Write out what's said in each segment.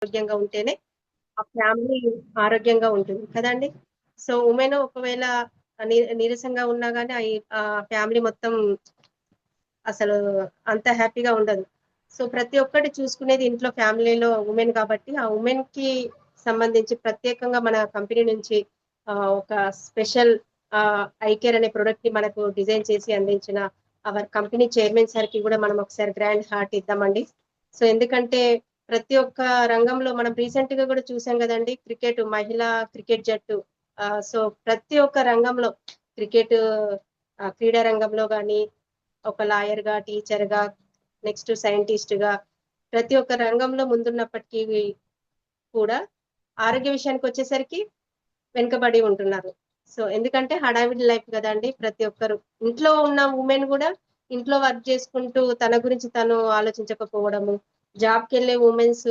ఆరోగ్యంగా ఉంటేనే ఆ ఫ్యామిలీ ఆరోగ్యంగా ఉంటుంది కదండి. సో ఉమెన్ ఒకవేళ నీరసంగా ఉన్నా కానీ ఆ ఫ్యామిలీ మొత్తం అసలు అంత హ్యాపీగా ఉండదు. సో ప్రతి ఒక్కటి చూసుకునేది ఇంట్లో ఫ్యామిలీలో ఉమెన్ కాబట్టి ఆ ఉమెన్ కి సంబంధించి ప్రత్యేకంగా మన కంపెనీ నుంచి ఒక స్పెషల్ ఐ కేర్ అనే ప్రొడక్ట్ ని మనకు డిజైన్ చేసి అందించిన అవర్ కంపెనీ చైర్మన్ సార్ కి కూడా మనం ఒకసారి గ్రాండ్ హార్ట్ ఇద్దామండి. సో ఎందుకంటే ప్రతి ఒక్క రంగంలో మనం రీసెంట్ గా కూడా చూసాం కదండి, క్రికెట్ మహిళా క్రికెట్ జట్టు. సో ప్రతి ఒక్క రంగంలో క్రికెట్ క్రీడా రంగంలో కానీ ఒక లాయర్ గా, టీచర్ గా, నెక్స్ట్ సైంటిస్ట్ గా ప్రతి ఒక్క రంగంలో ముందున్నప్పటికీ కూడా ఆరోగ్య విషయానికి వచ్చేసరికి వెనుకబడి ఉంటున్నారు. సో ఎందుకంటే హడావిడి లైఫ్ కదండి, ప్రతి ఒక్కరు ఇంట్లో ఉన్న ఉమెన్ కూడా ఇంట్లో వర్క్ చేసుకుంటూ తన గురించి తను ఆలోచించకపోవడము, జాబ్కి వెళ్ళే ఉమెన్స్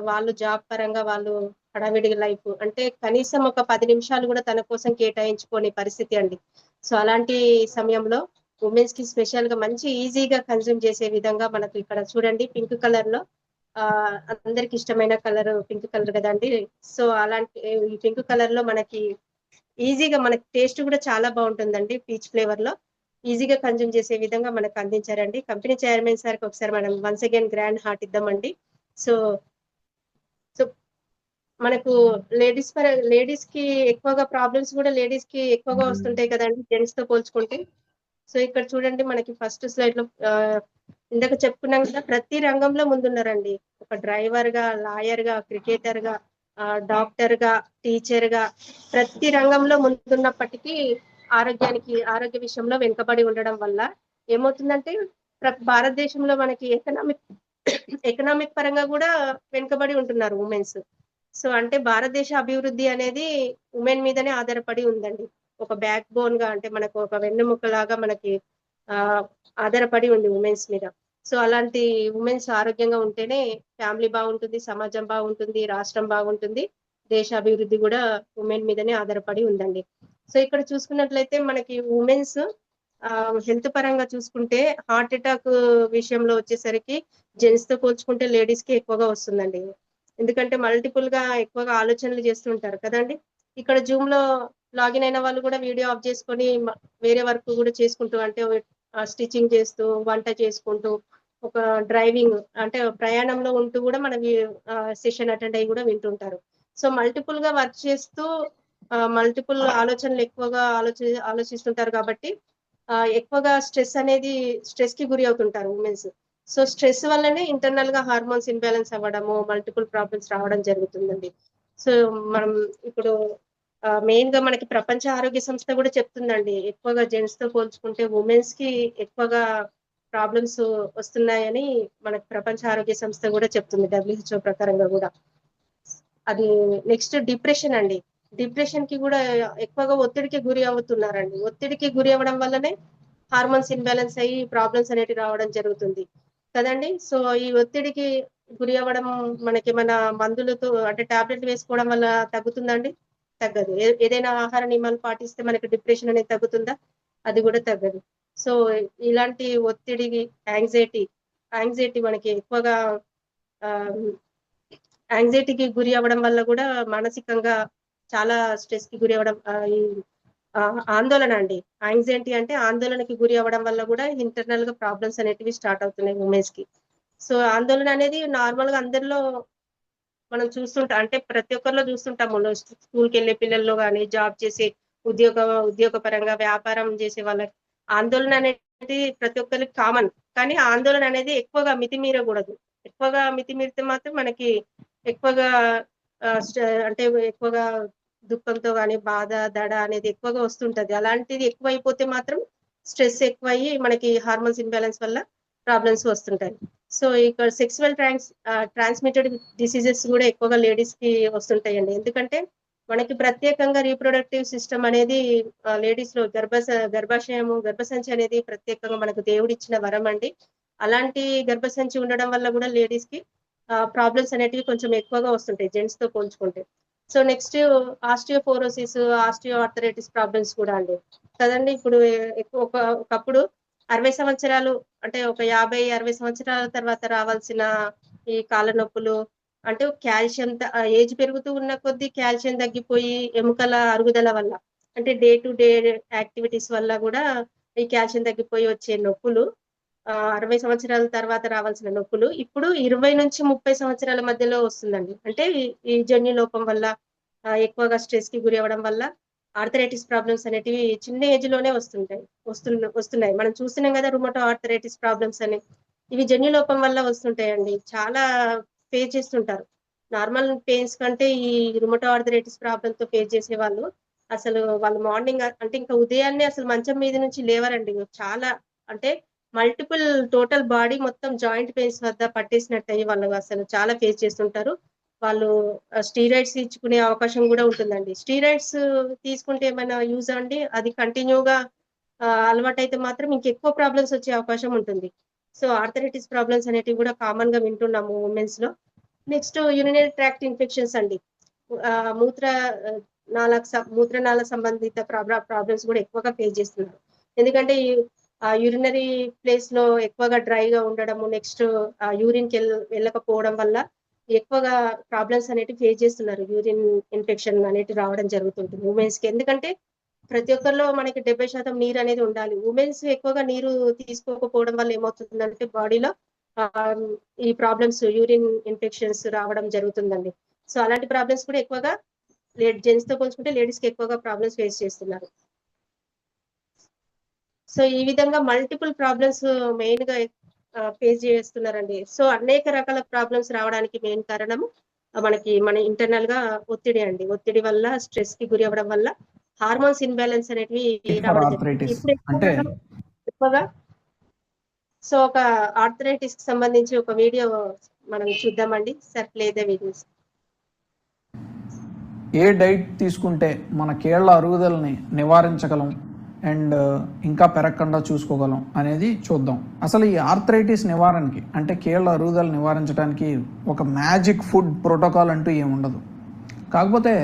వాళ్ళు జాబ్ పరంగా వాళ్ళు హడావిడి లైఫ్ అంటే కనీసం ఒక 10 నిమిషాలు కూడా తన కోసం కేటాయించుకోని పరిస్థితి అండి. సో అలాంటి సమయంలో ఉమెన్స్ కి స్పెషల్ గా మంచి ఈజీగా కన్జ్యూమ్ చేసే విధంగా మనకు ఇక్కడ చూడండి పింక్ కలర్ లో ఆ అందరికి ఇష్టమైన కలర్ పింక్ కలర్ కదండి. సో అలాంటి ఈ పింక్ కలర్ లో మనకి ఈజీగా మనకి టేస్ట్ కూడా చాలా బాగుంటుందండి, పీచ్ ఫ్లేవర్ లో ఈజీగా కన్జ్యూమ్ చేసే విధంగా మనకు అందించారండి. కంపెనీ చైర్మన్ సార్ కి ఒకసారి మనం వన్స్ అగైన్ గ్రాండ్ హార్ట్ ఇద్దామండి. సో సో మనకు లేడీస్ కి ఎక్కువగా ప్రాబ్లమ్స్ కూడా లేడీస్ కి ఎక్కువగా వస్తుంటాయి కదండి జెంట్స్ తో పోల్చుకుంటే. సో ఇక్కడ చూడండి మనకి ఫస్ట్ స్లైడ్ లో ఇందాక చెప్పుకున్నాం కదా ప్రతి రంగంలో ముందున్నారండి. ఒక డ్రైవర్ గా, లాయర్ గా, క్రికెటర్ గా, డాక్టర్ గా, టీచర్ గా ప్రతి రంగంలో ముందున్నప్పటికీ ఆరోగ్య విషయంలో వెనుకబడి ఉండడం వల్ల ఏమవుతుందంటే భారతదేశంలో మనకి ఎకనామిక్ పరంగా కూడా వెనుకబడి ఉంటున్నారు ఉమెన్స్. సో అంటే భారతదేశ అభివృద్ధి అనేది ఉమెన్ మీదనే ఆధారపడి ఉందండి. ఒక బ్యాక్ బోన్ గా అంటే మనకు ఒక వెన్నెముక లాగా మనకి ఆ ఆధారపడి ఉంది ఉమెన్స్ మీద. సో అలాంటి ఉమెన్స్ ఆరోగ్యంగా ఉంటేనే ఫ్యామిలీ బాగుంటుంది, సమాజం బాగుంటుంది, రాష్ట్రం బాగుంటుంది, దేశ అభివృద్ధి కూడా ఉమెన్ మీదనే ఆధారపడి ఉందండి. సో ఇక్కడ చూసుకున్నట్లయితే మనకి ఉమెన్స్ హెల్త్ పరంగా చూసుకుంటే హార్ట్ అటాక్ విషయంలో వచ్చేసరికి జెంట్స్ తో పోల్చుకుంటే లేడీస్ కి ఎక్కువగా వస్తుందండి. ఎందుకంటే మల్టిపుల్ గా ఎక్కువగా ఆలోచనలు చేస్తుంటారు కదండి. ఇక్కడ జూమ్ లో లాగిన్ అయిన వాళ్ళు కూడా వీడియో ఆఫ్ చేసుకొని వేరే వర్క్ కూడా చేసుకుంటూ అంటే స్టిచ్చింగ్ చేస్తూ, వంట చేసుకుంటూ, ఒక డ్రైవింగ్ అంటే ప్రయాణంలో ఉంటూ కూడా మన సెషన్ అటెండ్ అయ్యి కూడా వింటుంటారు. సో మల్టిపుల్ గా వర్క్ చేస్తూ మల్టిపుల్ ఆలోచనలు ఎక్కువగా ఆలోచిస్తుంటారు కాబట్టి ఎక్కువగా స్ట్రెస్ కి గురి అవుతుంటారు ఉమెన్స్. సో స్ట్రెస్ వల్లనే ఇంటర్నల్ గా హార్మోన్స్ ఇంబ్యాలెన్స్ అవ్వడము, మల్టిపుల్ ప్రాబ్లమ్స్ రావడం జరుగుతుందండి. సో మనం ఇప్పుడు మెయిన్ గా మనకి ప్రపంచ ఆరోగ్య సంస్థ కూడా చెప్తుందండి, ఎక్కువగా జెంట్స్ తో పోల్చుకుంటే ఉమెన్స్ కి ఎక్కువగా ప్రాబ్లమ్స్ వస్తున్నాయని మనకి ప్రపంచ ఆరోగ్య సంస్థ కూడా చెప్తుంది, WHO ప్రకారంగా కూడా. అది నెక్స్ట్ డిప్రెషన్ అండి. డిప్రెషన్ కి కూడా ఎక్కువగా ఒత్తిడికి గురి అవుతున్నారండి. ఒత్తిడికి గురి అవ్వడం వల్లనే హార్మోన్స్ ఇన్బ్యాలెన్స్ అయ్యి ప్రాబ్లమ్స్ అనేవి రావడం జరుగుతుంది కదండి. సో ఈ ఒత్తిడికి గురి అవ్వడం మనకి మన మందులతో అంటే టాబ్లెట్ వేసుకోవడం వల్ల తగ్గుతుందండి? తగ్గదు. ఏదైనా ఆహార నియమాలు పాటిస్తే మనకి డిప్రెషన్ అనేది తగ్గుతుందా? అది కూడా తగ్గదు. సో ఇలాంటి ఒత్తిడికి యాంగ్జైటీ మనకి ఎక్కువగా యాంగ్జైటీకి గురి అవ్వడం వల్ల కూడా మానసికంగా చాలా స్ట్రెస్ కి గురి అవ్వడం, ఈ ఆందోళన అండి. యాంగ్జైటీ అంటే ఆందోళనకి గురి అవ్వడం వల్ల కూడా ఇంటర్నల్ గా ప్రాబ్లమ్స్ అనేటివి స్టార్ట్ అవుతున్నాయి ఉమెన్స్ కి. సో ఆందోళన అనేది నార్మల్ గా అందరిలో మనం చూస్తుంటాం, అంటే ప్రతి ఒక్కరిలో చూస్తుంటాము. స్కూల్కి వెళ్ళే పిల్లల్లో కానీ, జాబ్ చేసే ఉద్యోగ పరంగా వ్యాపారం చేసే వాళ్ళకి ఆందోళన అనేది ప్రతి ఒక్కరికి కామన్. కానీ ఆందోళన అనేది ఎక్కువగా మితిమీరకూడదు. ఎక్కువగా మితిమీరితే మాత్రం మనకి ఎక్కువగా అంటే ఎక్కువగా దుఃఖంతో కానీ బాధ దడ అనేది ఎక్కువగా వస్తుంటది. అలాంటిది ఎక్కువైపోతే మాత్రం స్ట్రెస్ ఎక్కువయ్యి మనకి హార్మోన్స్ ఇంబ్యాలెన్స్ వల్ల ప్రాబ్లమ్స్ వస్తుంటాయి. సో ఇక్కడ సెక్సువల్ ట్రాన్స్మిటెడ్ డిసీజెస్ కూడా ఎక్కువగా లేడీస్ కి వస్తుంటాయండి. ఎందుకంటే మనకి ప్రత్యేకంగా రీప్రొడక్టివ్ సిస్టమ్ అనేది లేడీస్ లో గర్భసంచి అనేది ప్రత్యేకంగా మనకు దేవుడిచ్చిన వరం అండి. అలాంటి గర్భసంచి ఉండడం వల్ల కూడా లేడీస్ కి ప్రాబ్లమ్స్ అనేటివి కొంచెం ఎక్కువగా వస్తుంటాయి జెంట్స్ తో పోల్చుకుంటే. So next osteoporosis, osteoarthritis problems కూడా అండి కదండి. ఇప్పుడు ఒకప్పుడు 60 సంవత్సరాలు అంటే ఒక 50-60 సంవత్సరాల తర్వాత రావాల్సిన ఈ కాళ్ళ నొప్పులు, అంటే కాల్షియం ఏజ్ పెరుగుతూ ఉన్న కొద్దీ కాల్షియం తగ్గిపోయి ఎముకల అరుగుదల వల్ల, అంటే డే టు డే యాక్టివిటీస్ వల్ల కూడా ఈ కాల్షియం తగ్గిపోయి వచ్చే నొప్పులు 60 సంవత్సరాల తర్వాత రావాల్సిన నొప్పులు ఇప్పుడు 20 నుంచి 30 సంవత్సరాల మధ్యలో వస్తుందండి. అంటే ఈ జన్యు లోపం వల్ల ఎక్కువగా స్ట్రెస్ కి గురి అవ్వడం వల్ల ఆర్థరైటిస్ ప్రాబ్లమ్స్ అనేటివి చిన్న ఏజ్ లోనే వస్తున్నాయి. మనం చూస్తున్నాం కదా, రుమటో ఆర్థరైటిస్ ప్రాబ్లమ్స్ అని. ఇవి జన్యు లోపం వల్ల వస్తుంటాయండి. చాలా ఫేస్ చేస్తుంటారు. నార్మల్ పెయిన్స్ కంటే ఈ రుమటో ఆర్థరైటిస్ ప్రాబ్లమ్ తో ఫేస్ చేసే వాళ్ళు అసలు వాళ్ళు మార్నింగ్ అంటే ఇంకా ఉదయాన్నే అసలు మంచం మీద నుంచి లేవరండి. చాలా అంటే మల్టిపుల్ టోటల్ బాడీ మొత్తం జాయింట్ పెయిన్స్ వద్ద పట్టేసినట్టు అయ్యి వాళ్ళు అసలు చాలా ఫేస్ చేస్తుంటారు. వాళ్ళు స్టీరాయిడ్స్ ఇచ్చుకునే అవకాశం కూడా ఉంటుందండి. స్టీరాయిడ్స్ తీసుకుంటే ఏమైనా యూజ్ అండి? అది కంటిన్యూగా అలవాటు అయితే మాత్రం ఇంకెక్కువ ప్రాబ్లమ్స్ వచ్చే అవకాశం ఉంటుంది. సో ఆర్థరైటిస్ ప్రాబ్లమ్స్ అనేటివి కూడా కామన్ గా వింటున్నాము ఉమెన్స్ లో. నెక్స్ట్ యూరినరీ ట్రాక్ట్ ఇన్ఫెక్షన్స్ అండి. మూత్రనాళ సంబంధిత ప్రాబ్లమ్స్ కూడా ఎక్కువగా ఫేస్ చేస్తున్నారు. ఎందుకంటే యూరినరీ ప్లేస్ లో ఎక్కువగా డ్రైగా ఉండడము, నెక్స్ట్ యూరిన్ కి వెళ్ళకపోవడం వల్ల ఎక్కువగా ప్రాబ్లమ్స్ అనేవి ఫేస్ చేస్తున్నారు. యూరిన్ ఇన్ఫెక్షన్ అనేది రావడం జరుగుతుంటుంది ఉమెన్స్ కి. ఎందుకంటే ప్రతి ఒక్కరిలో మనకి 70% నీరు అనేది ఉండాలి. ఉమెన్స్ ఎక్కువగా నీరు తీసుకోకపోవడం వల్ల ఏమవుతుందంటే బాడీలో ఈ ప్రాబ్లమ్స్ యూరిన్ ఇన్ఫెక్షన్స్ రావడం జరుగుతుందండి. సో అలాంటి ప్రాబ్లమ్స్ కూడా ఎక్కువగా జెంట్స్ తో పోల్చుకుంటే లేడీస్ కి ఎక్కువగా ప్రాబ్లమ్స్ ఫేస్ చేస్తున్నారు. సో ఈ విధంగా మల్టిపుల్ ప్రాబ్లమ్స్ మెయిన్ గా ఫేస్ చేస్తున్నారండి. సో అనేక రకాల ప్రాబ్లమ్స్ రావడానికి మెయిన్ కారణం మన ఇంటర్నల్ గా ఒత్తిడి అండి. ఒత్తిడి వల్ల, స్ట్రెస్ కి గురి అవ్వడం వల్ల హార్మోన్స్ ఇన్బ్యాలెన్స్ అనేటివి రావడం జరుగుతుంది. ఇప్పుడు ఎక్కువగా సో ఒక ఆర్థరైటిస్ కి సంబంధించి ఒక వీడియో మనం చూద్దామండి. Sir play the videos. A diet తీసుకుంటే మన కేళ్ల అరుగుదలని నివారించగలం అండ్ ఇంకా పెరగకుండా చూసుకోగలం అనేది చూద్దాం. అసలు ఈ ఆర్థరైటిస్ నివారణకి అంటే కేళ్ల అరుగుదల నివారించడానికి ఒక మ్యాజిక్ ఫుడ్ ప్రోటోకాల్ అంటూ ఏముండదు. కాకపోతే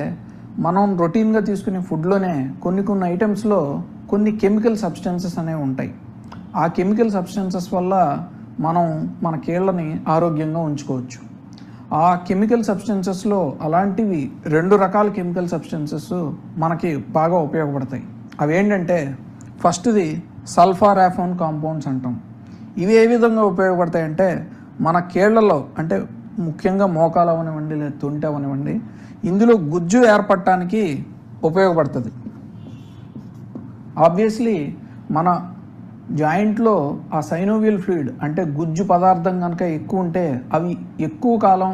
మనం రొటీన్గా తీసుకునే ఫుడ్లోనే కొన్ని ఐటమ్స్లో కొన్ని కెమికల్ సబ్స్టెన్సెస్ అనేవి ఉంటాయి. ఆ కెమికల్ సబ్స్టెన్సెస్ వల్ల మనం మన కేళ్లని ఆరోగ్యంగా ఉంచుకోవచ్చు. ఆ కెమికల్ సబ్స్టెన్సెస్లో అలాంటివి 2 రకాల కెమికల్ సబ్స్టెన్సెస్ మనకి బాగా ఉపయోగపడతాయి. అవి ఏంటంటే ఫస్ట్ది సల్ఫారాఫోన్ కాంపౌండ్స్ అంటాం. ఇవి ఏ విధంగా ఉపయోగపడతాయంటే మన కేళ్లలో అంటే ముఖ్యంగా మోకాలు అవనివ్వండి లేదా తుంటి అవనివ్వండి, ఇందులో గుజ్జు ఏర్పడటానికి ఉపయోగపడుతుంది. ఆబ్వియస్లీ మన జాయింట్లో ఆ సైనోవియల్ ఫ్లూయిడ్ అంటే గుజ్జు పదార్థం కనుక ఎక్కువ ఉంటే అవి ఎక్కువ కాలం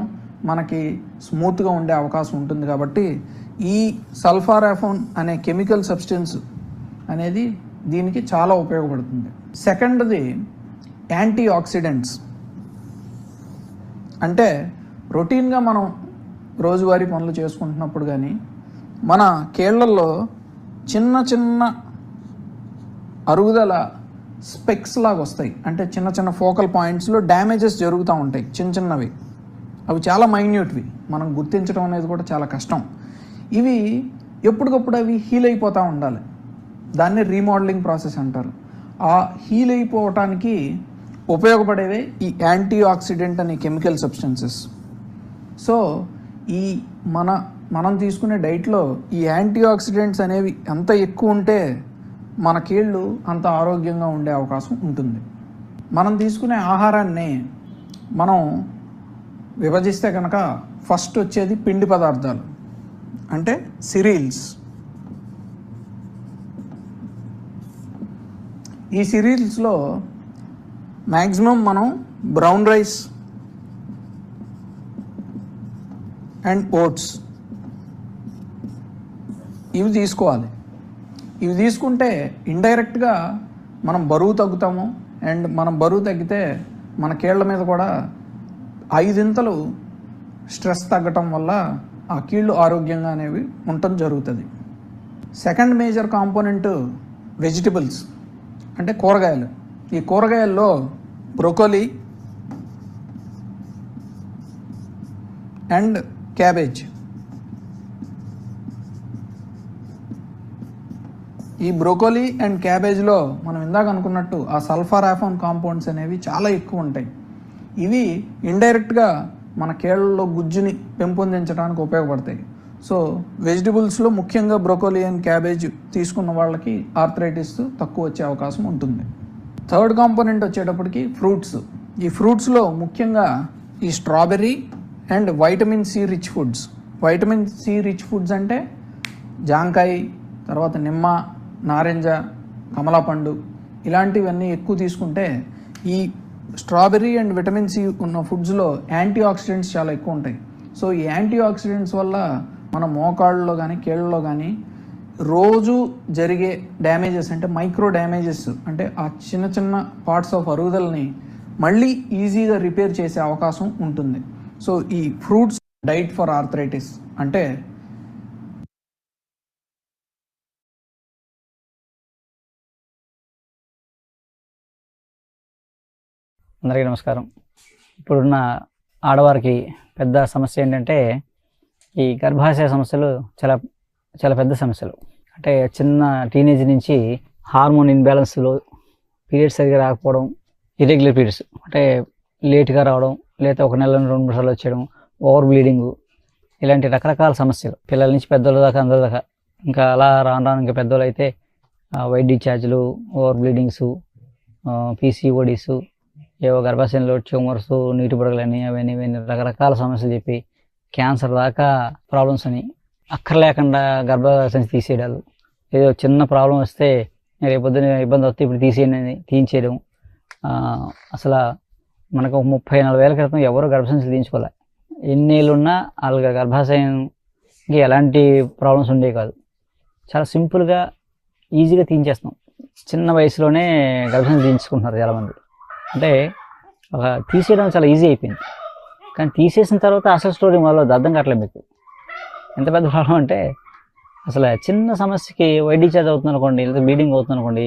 మనకి స్మూత్గా ఉండే అవకాశం ఉంటుంది. కాబట్టి ఈ సల్ఫారాఫోన్ అనే కెమికల్ సబ్స్టెన్స్ అనేది దీనికి చాలా ఉపయోగపడుతుంది. సెకండ్ది యాంటీ ఆక్సిడెంట్స్. అంటే రొటీన్గా మనం రోజువారీ పనులు చేసుకుంటున్నప్పుడు కానీ మన కేళ్లలో చిన్న అరుగుదల స్పెక్స్ లాగా వస్తాయి. అంటే చిన్న ఫోకల్ పాయింట్స్లో డ్యామేజెస్ జరుగుతూ ఉంటాయి, చిన్నవి. అవి చాలా మైన్యూట్వి, మనం గుర్తించడం అనేది కూడా చాలా కష్టం. ఇవి ఎప్పటికప్పుడు అవి హీల్ అయిపోతూ ఉండాలి. దాన్ని రీమోడలింగ్ ప్రాసెస్ అంటారు. ఆ హీల్ అయిపోవటానికి ఉపయోగపడేవే ఈ యాంటీ ఆక్సిడెంట్ అనే కెమికల్ సబ్స్టెన్సెస్. సో ఈ మనం తీసుకునే డైట్లో ఈ యాంటీ ఆక్సిడెంట్స్ అనేవి ఎంత ఎక్కువ ఉంటే మన కీళ్ళు అంత ఆరోగ్యంగా ఉండే అవకాశం ఉంటుంది. మనం తీసుకునే ఆహారాన్ని మనం విభజిస్తే కనుక ఫస్ట్ వచ్చేది పిండి పదార్థాలు అంటే సిరీల్స్. ఈ సిరీల్స్లో మ్యాక్సిమం మనం బ్రౌన్ రైస్ అండ్ ఓట్స్ ఇవి తీసుకోవాలి. ఇవి తీసుకుంటే ఇండైరెక్ట్గా మనం బరువు తగ్గుతాము. అండ్ మనం బరువు తగ్గితే మన కీళ్ళ మీద కూడా 5 ఇంతలు స్ట్రెస్ తగ్గటం వల్ల ఆ కీళ్ళు ఆరోగ్యంగా అనేవి ఉండటం జరుగుతుంది. సెకండ్ మేజర్ కాంపోనెంట్ వెజిటబుల్స్ అంటే కూరగాయలు. ఈ కూరగాయల్లో బ్రోకోలీ అండ్ క్యాబేజ్. ఈ బ్రోకోలీ అండ్ క్యాబేజ్లో మనం ఇందాక అనుకున్నట్టు ఆ సల్ఫారాఫోన్ కాంపౌండ్స్ అనేవి చాలా ఎక్కువ ఉంటాయి. ఇవి ఇండైరెక్ట్గా మన కేళ్ళలో గుజ్జుని పెంపొందించడానికి ఉపయోగపడతాయి. సో వెజిటబుల్స్లో ముఖ్యంగా బ్రొకోలీ అండ్ క్యాబేజ్ తీసుకున్న వాళ్ళకి ఆర్థరైటిస్ తక్కువ వచ్చే అవకాశం ఉంటుంది. థర్డ్ కాంపోనెంట్ వచ్చేటప్పటికి ఫ్రూట్స్. ఈ ఫ్రూట్స్లో ముఖ్యంగా ఈ strawberry and vitamin C rich foods. Vitamin C rich foods అంటే జాంకాయ, తర్వాత నిమ్మ, నారింజ, కమలాపండు ఇలాంటివన్నీ ఎక్కువ తీసుకుంటే ఈ స్ట్రాబెర్రీ అండ్ విటమిన్ సి ఉన్న ఫుడ్స్లో యాంటీ ఆక్సిడెంట్స్ చాలా ఎక్కువ ఉంటాయి. సో ఈ యాంటీ ఆక్సిడెంట్స్ వల్ల మన మోకాళ్ళలో కానీ కేళ్ళలో కానీ రోజు జరిగే డ్యామేజెస్ అంటే మైక్రో డ్యామేజెస్ అంటే ఆ చిన్న చిన్న పార్ట్స్ ఆఫ్ అరుగుదలని మళ్ళీ ఈజీగా రిపేర్ చేసే అవకాశం ఉంటుంది. సో ఈ ఫ్రూట్స్ డైట్ ఫర్ ఆర్థరైటిస్ అంటే అందరికీ నమస్కారం. ఇప్పుడున్న ఆడవారికి పెద్ద సమస్య ఏంటంటే ఈ గర్భాశయ సమస్యలు చాలా చాలా పెద్ద సమస్యలు. అంటే చిన్న టీనేజ్ నుంచి హార్మోన్ ఇన్బ్యాలెన్స్లో పీరియడ్స్ సరిగా రాకపోవడం, ఇర్రెగ్యులర్ పీరియడ్స్ అంటే లేట్గా రావడం, లేదా ఒక నెల 2-3 సార్లు వచ్చేయడం, ఓవర్ బ్లీడింగు, ఇలాంటి రకరకాల సమస్యలు పిల్లల నుంచి పెద్దోళ్ళ దాకా అందరి దాకా. ఇంకా అలా రాను ఇంకా పెద్దోళ్ళు అయితే వైట్ డిశ్చార్జ్లు, ఓవర్ బ్లీడింగ్స్, పీసీఓడీస్, ఏవో గర్భాశయంలో ట్యూమర్స్, నీటి బుడగలని అవన్నీ రకరకాల సమస్యలు చెప్పి క్యాన్సర్ దాకా ప్రాబ్లమ్స్ అని అక్కర్లేకుండా గర్భసంచి తీసేయడాలు. ఏదో చిన్న ప్రాబ్లం వస్తే రేపొద్దున ఇబ్బంది వస్తే ఇప్పుడు తీయించేయడం. అసలు మనకు 30-40 ఏళ్ళ క్రితం ఎవరు గర్భసంచులు తీయించుకోలే. ఎన్నేళ్ళున్నా వాళ్ళకి గర్భాశయంకి ఎలాంటి ప్రాబ్లమ్స్ ఉండేవి కాదు. చాలా సింపుల్గా ఈజీగా తీయించేస్తాం. చిన్న వయసులోనే గర్భసంచి తీయించుకుంటున్నారు చాలామంది. అంటే తీసేయడం చాలా ఈజీ అయిపోయింది. కానీ తీసేసిన తర్వాత అసలు స్టోరీ మొదలు అర్థం కావట్లేదు మీకు. ఎంత పెద్ద ప్రాబ్లం అంటే అసలు చిన్న సమస్యకి వైట్ డిశ్చార్జ్ అవుతుంది అనుకోండి, లేదా బ్లీడింగ్ అవుతుంది అనుకోండి,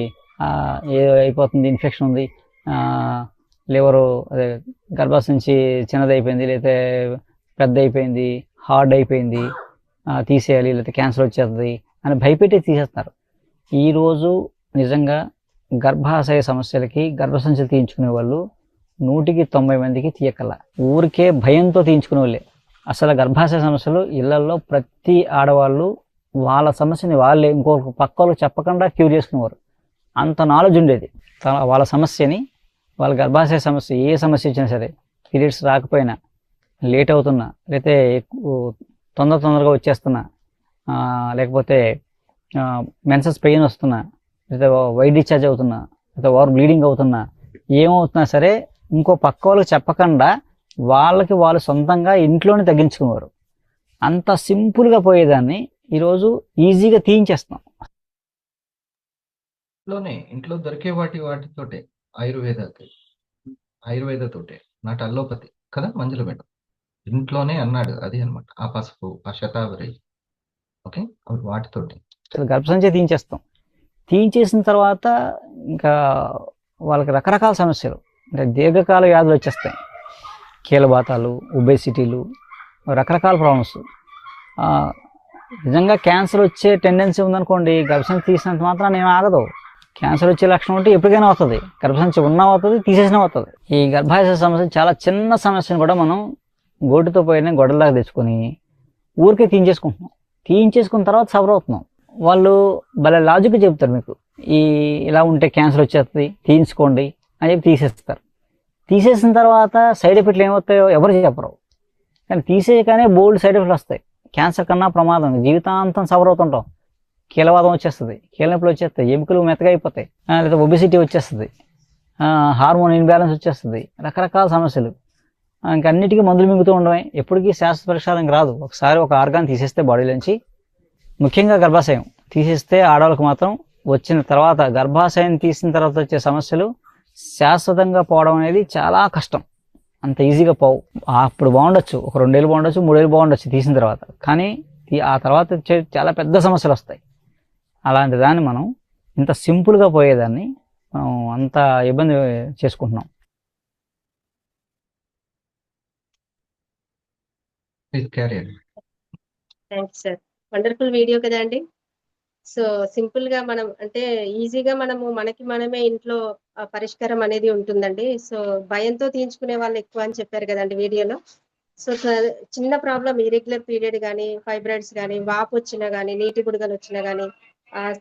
ఏదో అయిపోతుంది, ఇన్ఫెక్షన్ ఉంది, లివరు అదే గర్భాశయం నుంచి చిన్నది అయిపోయింది, లేకపోతే పెద్ద అయిపోయింది, హార్డ్ అయిపోయింది, తీసేయాలి, లేకపోతే క్యాన్సర్ వచ్చేస్తుంది అని భయపెట్టి తీసేస్తున్నారు. ఈరోజు నిజంగా గర్భాశయ సమస్యలకి గర్భసంచులు తీయించుకునే వాళ్ళు 100-90 మందికి తీయకల. ఊరికే భయంతో తీయించుకునే వాళ్ళే. అసలు గర్భాశయ సమస్యలు ఇళ్లలో ప్రతి ఆడవాళ్ళు వాళ్ళ సమస్యని వాళ్ళే ఇంకొక పక్క వాళ్ళకి చెప్పకుండా క్యూర్ చేసుకునేవారు. అంత నాలెడ్జ్ ఉండేది. వాళ్ళ సమస్యని, వాళ్ళ గర్భాశయ సమస్య ఏ సమస్య వచ్చినా సరే, పీరియడ్స్ రాకపోయినా, లేట్ అవుతున్నా, లేకపోతే తొందరగా వచ్చేస్తున్నా, లేకపోతే మెన్సెస్ పెయిన్ వస్తున్నా, లేదా వైట్ డిశ్చార్జ్ అవుతున్నా, లేదా ఓవర్ బ్లీడింగ్ అవుతున్నా, ఏమవుతున్నా సరే ఇంకో పక్క వాళ్ళకి చెప్పకుండా వాళ్ళకి వాళ్ళు సొంతంగా ఇంట్లోనే తగ్గించుకునేవారు. అంత సింపుల్గా పోయేదాన్ని ఈరోజు ఈజీగా తీయించేస్తాం. ఇంట్లో దొరికే వాటితోటే ఆయుర్వేదతోటే, నాట్ అల్లోపతి కదా మంజుల మేడం. ఇంట్లోనే అన్నాడు అది అనమాట. ఆ పసుపు, ఆ శతావరి, ఓకే, వాటితోటి గర్భసంచి తీయించేస్తాం. తీయించేసిన తర్వాత ఇంకా వాళ్ళకి రకరకాల సమస్యలు అంటే దీర్ఘకాల వ్యాధులు వచ్చేస్తాయి. కీలబాతాలు, ఒబేసిటీలు, రకరకాల ప్రాబ్లమ్స్. నిజంగా క్యాన్సర్ వచ్చే టెండెన్సీ ఉందనుకోండి, గర్భసంచి తీసినంత మాత్రం ఏం ఆగదు. క్యాన్సర్ వచ్చే లక్షణం ఉంటే ఎప్పటికైనా వస్తుంది. గర్భసంచి ఉన్నా అవుతుంది, తీసేసినా అవుతుంది. ఈ గర్భాశయ సమస్య చాలా చిన్న సమస్యను కూడా మనం గోటుతో పోయిన గొడవలాగా తెచ్చుకొని ఊరికే తీయించేసుకుంటున్నాం. తీయించేసుకున్న తర్వాత సఫర్ అవుతున్నాం. వాళ్ళు భలే లాజిక్ చెప్తారు మీకు, ఇలా ఉంటే క్యాన్సర్ వచ్చేస్తుంది, తీయించుకోండి అని చెప్పి తీసేస్తారు. తీసేసిన తర్వాత సైడ్ ఎఫెక్ట్లు ఏమవుతాయో ఎవరు చెప్పరు. కానీ తీసేయగానే బోల్డ్ సైడ్ ఎఫెక్ట్లు వస్తాయి. క్యాన్సర్ కన్నా ప్రమాదం, జీవితాంతం సఫర్ అవుతుంటాం. కీలవాదం వచ్చేస్తుంది, కీలనొప్పులు వచ్చేస్తాయి, ఎముకలు మెత్తగా అయిపోతాయి, లేదా ఒబిసిటీ వచ్చేస్తుంది, హార్మోన్ ఇన్బ్యాలెన్స్ వచ్చేస్తుంది, రకరకాల సమస్యలు. ఇంకన్నిటికీ మందులు మింగుతూ ఉండడమే. ఎప్పటికీ శాస్త్ర పరిష్కారం రాదు. ఒకసారి ఒక ఆర్గాన్ తీసేస్తే బాడీలోంచి, ముఖ్యంగా గర్భాశయం తీసేస్తే ఆడవాళ్ళకి మాత్రం వచ్చిన తర్వాత, గర్భాశయం తీసిన తర్వాత వచ్చే సమస్యలు శాశ్వతంగా పోవడం అనేది చాలా కష్టం. అంత ఈజీగా పోవు. అప్పుడు బాగుండొచ్చు, ఒక 2 ఏళ్ళు బాగుండొచ్చు, 3 ఏళ్ళు బాగుండొచ్చు తీసిన తర్వాత. కానీ ఆ తర్వాత వచ్చే చాలా పెద్ద సమస్యలు వస్తాయి. అలాంటి దాన్ని మనం ఇంత సింపుల్గా పోయేదాన్ని మనం అంత ఇబ్బంది చేసుకుంటున్నాం. Thanks sir. వండర్ఫుల్ వీడియో కదా అండి. సో సింపుల్ గా మనం అంటే ఈజీగా మనకి మనమే ఇంట్లో పరిష్కారం అనేది ఉంటుందండి. సో భయంతో తీయించుకునే వాళ్ళు ఎక్కువ అని చెప్పారు కదండి వీడియోలో. సో చిన్న ప్రాబ్లం ఇరెగ్యులర్ పీరియడ్ కానీ, ఫైబ్రాయిడ్స్ కానీ, వాపు వచ్చినా కానీ, నీటి బుడగలు వచ్చినా కానీ,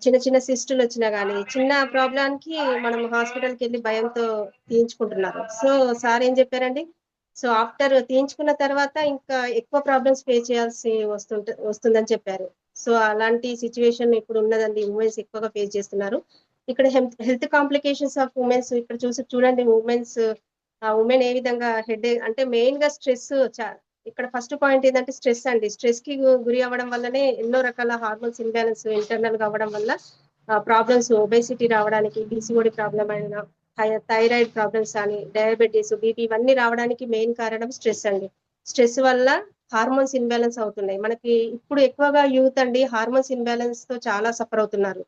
చిన్న చిన్న సిస్టులు వచ్చినా కానీ, చిన్న ప్రాబ్లానికి మనం హాస్పిటల్కి వెళ్ళి భయంతో తీయించుకుంటున్నారు. సో సార్ ఏం చెప్పారండి, సో ఆఫ్టర్ తీయించుకున్న తర్వాత ఇంకా ఎక్కువ ప్రాబ్లమ్స్ ఫేస్ చేయాల్సి వస్తుందని చెప్పారు. సో అలాంటి సిచ్యువేషన్ ఇప్పుడు ఉన్నదండి, ఉమెన్స్ ఎక్కువగా ఫేస్ చేస్తున్నారు. ఇక్కడ హెల్త్ కాంప్లికేషన్స్ ఆఫ్ ఉమెన్స్ ఇక్కడ చూడండి, ఉమెన్ ఏ విధంగా హెడ్ అంటే మెయిన్ గా స్ట్రెస్. ఇక్కడ ఫస్ట్ పాయింట్ ఏంటంటే స్ట్రెస్ అండి. స్ట్రెస్ కి గురి అవ్వడం వల్లనే ఎన్నో రకాల హార్మోన్స్ ఇంబ్యాలెన్స్ ఇంటర్నల్ గా అవ్వడం వల్ల ప్రాబ్లమ్స్, ఒబేసిటీ రావడానికి, పీసీఓడి ప్రాబ్లం అయినా, థైరాయిడ్ ప్రాబ్లమ్స్ కానీ, డయాబెటీస్, బీపీ ఇవన్నీ రావడానికి మెయిన్ కారణం స్ట్రెస్ అండి. స్ట్రెస్ వల్ల హార్మోన్స్ ఇన్బ్యాలెన్స్ అవుతున్నాయి. మనకి ఇప్పుడు ఎక్కువగా యూత్ అండి హార్మోన్స్ ఇన్బ్యాలెన్స్ తో చాలా సఫర్ అవుతున్నారు.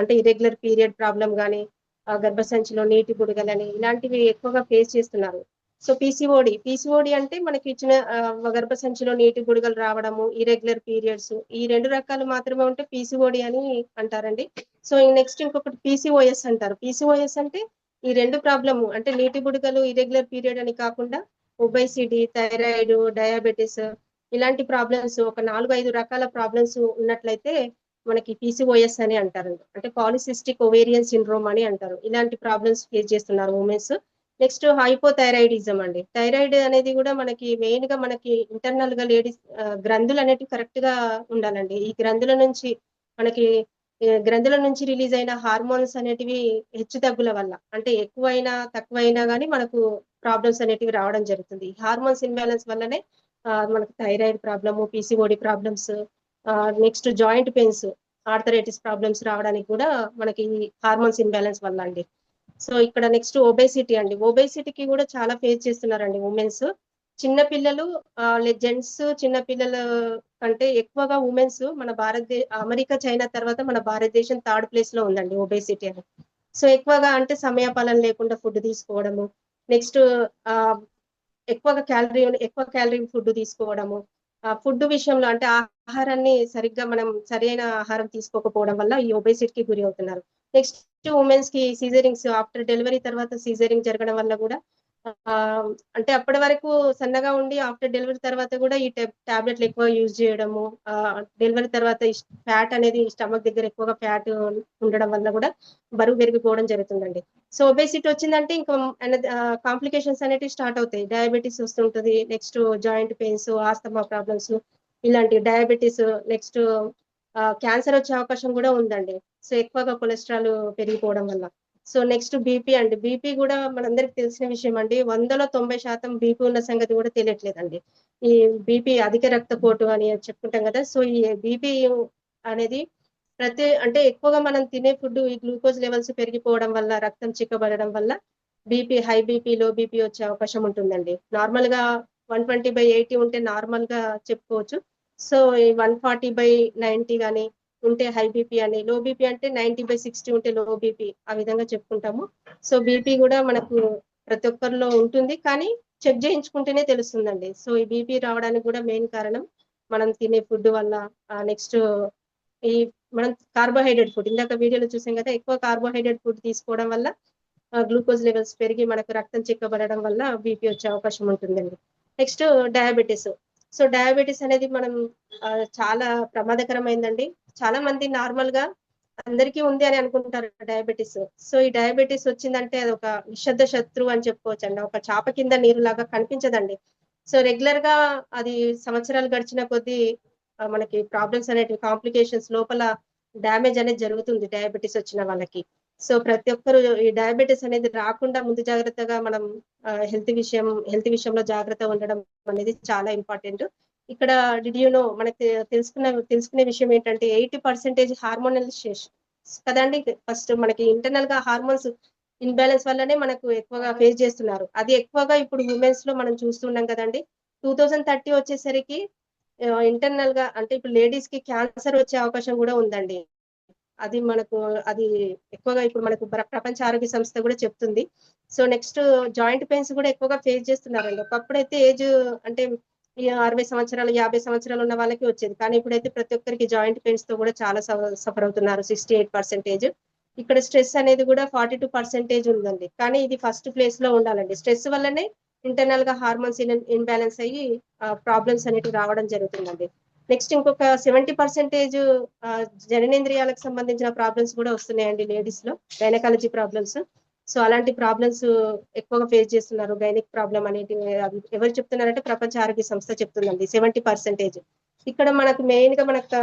అంటే ఇరెగ్యులర్ పీరియడ్ ప్రాబ్లం కానీ, గర్భసంచిలో నీటి బుడగలని ఇలాంటివి ఎక్కువగా ఫేస్ చేస్తున్నారు. సో పీసీఓడి అంటే మనకి ఇచ్చిన గర్భసంచిలో నీటి బుడగలు రావడము, ఇరెగ్యులర్ పీరియడ్స్, ఈ 2 రకాలు మాత్రమే ఉంటే పీసీఓడి అని అంటారండి. సో నెక్స్ట్ ఇంకొకటి పీసీఓఎస్ అంటారు. పీసీఓఎస్ అంటే ఈ 2 ప్రాబ్లము అంటే నీటి బుడగలు, ఇరెగ్యులర్ పీరియడ్ అని కాకుండా ఒబేసిటీ, థైరాయిడ్, డయాబెటీస్ ఇలాంటి ప్రాబ్లమ్స్ ఒక 4-5 రకాల ప్రాబ్లమ్స్ ఉన్నట్లయితే మనకి పీసీఓఎస్ అని అంటారు. అంటే పాలిసిస్టిక్ ఓవేరియన్ సిండ్రోమ్ అని అంటారు. ఇలాంటి ప్రాబ్లమ్స్ ఫేస్ చేస్తున్నారు ఉమెన్స్. నెక్స్ట్ హైపోథైరాయిడిజం అండి. థైరాయిడ్ అనేది కూడా మనకి మెయిన్ గా మనకి ఇంటర్నల్ గా లేడీస్ గ్రంథులు అనేవి కరెక్ట్ గా ఉండాలండి. ఈ గ్రంథుల నుంచి రిలీజ్ అయిన హార్మోన్స్ అనేటివి హెచ్చు తగ్గుల వల్ల, అంటే ఎక్కువైనా తక్కువైనా కానీ మనకు ప్రాబ్లమ్స్ అనేటివి రావడం జరుగుతుంది. హార్మోన్స్ ఇన్బ్యాలెన్స్ వల్లనే మనకు thyroid problem, PCOD problems, next joint pains, arthritis problems రావడానికి కూడా మనకి హార్మోన్స్ ఇన్బ్యాలెన్స్ వల్ల అండి. సో ఇక్కడ నెక్స్ట్ ఒబేసిటీ అండి. ఒబేసిటీకి కూడా చాలా ఫేస్ చేస్తున్నారండి ఉమెన్స్. చిన్నపిల్లలు, జెంట్స్, చిన్నపిల్లల కంటే ఎక్కువగా ఉమెన్స్ మన అమెరికా, చైనా తర్వాత మన భారతదేశం 3rd ప్లేస్ లో ఉందండి ఒబేసిటీ అని. సో ఎక్కువగా అంటే సమయపాలన లేకుండా ఫుడ్ తీసుకోవడము, నెక్స్ట్ ఎక్కువ క్యాలరీ ఫుడ్ తీసుకోవడము, ఫుడ్ విషయంలో అంటే ఆహారాన్ని సరిగ్గా మనం సరైన ఆహారం తీసుకోకపోవడం వల్ల ఈ ఒబేసిటీకి గురి అవుతున్నారు. నెక్స్ట్ ఉమెన్స్ కి సీజరింగ్స్, ఆఫ్టర్ డెలివరీ తర్వాత సీజరింగ్ జరగడం వల్ల కూడా అంటే అప్పటి వరకు సన్నగా ఉండి ఆఫ్టర్ డెలివరీ తర్వాత కూడా ఈ టాబ్లెట్లు ఎక్కువ యూజ్ చేయడము, డెలివరీ తర్వాత ఫ్యాట్ అనేది స్టమక్ దగ్గర ఎక్కువగా ఫ్యాట్ ఉండడం వల్ల కూడా బరువు పెరిగిపోవడం జరుగుతుందండి. సో ఒబేసిటీ వచ్చిందంటే ఇంకా కాంప్లికేషన్స్ అనేవి స్టార్ట్ అవుతాయి. డయాబెటీస్ వస్తుంటది, next joint pains, asthma problems, ఇలాంటి డయాబెటీస్, నెక్స్ట్ క్యాన్సర్ వచ్చే అవకాశం కూడా ఉందండి. సో ఎక్కువగా కొలెస్ట్రాల్ పెరిగిపోవడం వల్ల. సో నెక్స్ట్ బీపీ అండి. బీపీ కూడా మనందరికి తెలిసిన విషయం అండి. 100లో 90% బీపీ ఉన్న సంగతి కూడా తెలియట్లేదండి. ఈ బీపీ అధిక రక్తపోటు అని చెప్పుకుంటాం కదా. సో ఈ బీపీ అనేది అంటే ఎక్కువగా మనం తినే ఫుడ్, ఈ గ్లూకోజ్ లెవెల్స్ పెరిగిపోవడం వల్ల, రక్తం చిక్కబడడం వల్ల BP, high BP, low BP వచ్చే అవకాశం ఉంటుందండి. నార్మల్ గా 120/80 ఉంటే నార్మల్ గా చెప్పుకోవచ్చు. సో ఈ 140/90 కానీ ఉంటే హై బీపీ అని, లో బీపీ అంటే 90/60 ఉంటే లో బీపీ, ఆ విధంగా చెప్పుకుంటాము. సో బీపీ కూడా మనకు ప్రతి ఒక్కరిలో ఉంటుంది, కానీ చెక్ చేయించుకుంటేనే తెలుస్తుందండి. సో ఈ బీపీ రావడానికి కూడా మెయిన్ కారణం మనం తినే ఫుడ్ వల్ల, నెక్స్ట్ ఈ మనం కార్బోహైడ్రేట్ ఫుడ్, ఇందాక వీడియోలో చూసాం కదా, ఎక్కువ కార్బోహైడ్రేట్ ఫుడ్ తీసుకోవడం వల్ల గ్లూకోజ్ లెవెల్స్ పెరిగి మనకు రక్తం చిక్కబడడం వల్ల బీపీ వచ్చే అవకాశం ఉంటుందండి. Next diabetes. సో డయాబెటీస్ అనేది మనం చాలా ప్రమాదకరమైందండి. చాలా మంది నార్మల్ గా అందరికీ ఉంది అని అనుకుంటారు డయాబెటీస్. సో ఈ డయాబెటీస్ వచ్చిందంటే అది ఒక నిశ్శబ్ద శత్రువు అని చెప్పుకోవచ్చు అండి. ఒక చాప కింద నీరు లాగా కనిపించదండి. సో రెగ్యులర్ గా అది సంవత్సరాలు గడిచిన కొద్దీ మనకి ప్రాబ్లమ్స్ అనేటివి, కాంప్లికేషన్స్, లోపల డ్యామేజ్ అనేది జరుగుతుంది డయాబెటీస్ వచ్చిన వాళ్ళకి. సో ప్రతి ఒక్కరు ఈ డయాబెటీస్ అనేది రాకుండా ముందు జాగ్రత్తగా మనం హెల్త్ విషయంలో జాగ్రత్త ఉండడం అనేది చాలా ఇంపార్టెంట్. ఇక్కడ మనకి తెలుసుకునే విషయం ఏంటంటే 80% హార్మోనల్ కదండి. ఫస్ట్ మనకి ఇంటర్నల్ గా హార్మోన్స్ ఇన్బ్యాలెన్స్ వల్లనే మనకు ఎక్కువగా ఫేస్ చేస్తున్నారు. అది ఎక్కువగా ఇప్పుడు ఉమెన్స్ లో మనం చూస్తున్నాం కదండి. 2030 వచ్చేసరికి ఇంటర్నల్ గా అంటే ఇప్పుడు లేడీస్ కి క్యాన్సర్ వచ్చే అవకాశం కూడా ఉందండి. అది ఎక్కువగా ఇప్పుడు మనకు ప్రపంచ ఆరోగ్య సంస్థ కూడా చెప్తుంది. సో నెక్స్ట్ జాయింట్ పెయిన్స్ కూడా ఎక్కువగా ఫేస్ చేస్తున్నారండి. ఒకప్పుడైతే ఏజ్ అంటే 60 సంవత్సరాలు 50 సంవత్సరాలు ఉన్న వాళ్ళకి వచ్చేది, కానీ ఇప్పుడైతే ప్రతి ఒక్కరికి జాయింట్ పెయిన్స్ తో కూడా చాలా సఫర్ అవుతున్నారు. 68%. ఇక్కడ స్ట్రెస్ అనేది కూడా 42% ఉందండి. కానీ ఇది ఫస్ట్ ప్లేస్ లో ఉండాలండి. స్ట్రెస్ వల్లనే ఇంటర్నల్ గా హార్మోన్స్ ఇన్బ్యాలెన్స్ అయ్యి ప్రాబ్లమ్స్ అనేటివి రావడం జరుగుతుందండి. నెక్స్ట్ ఇంకొక 70% జననేంద్రియాలకు సంబంధించిన ప్రాబ్లమ్స్ కూడా వస్తున్నాయండి లేడీస్ లో, గైనకాలజీ ప్రాబ్లమ్స్. సో అలాంటి ప్రాబ్లమ్స్ ఎక్కువగా ఫేస్ చేస్తున్నారు. గైనిక్ ప్రాబ్లం అనేది ఎవరు చెప్తున్నారంటే ప్రపంచ ఆరోగ్య సంస్థ చెప్తుందండి 70%. ఇక్కడ మనకు మెయిన్ గా మనకు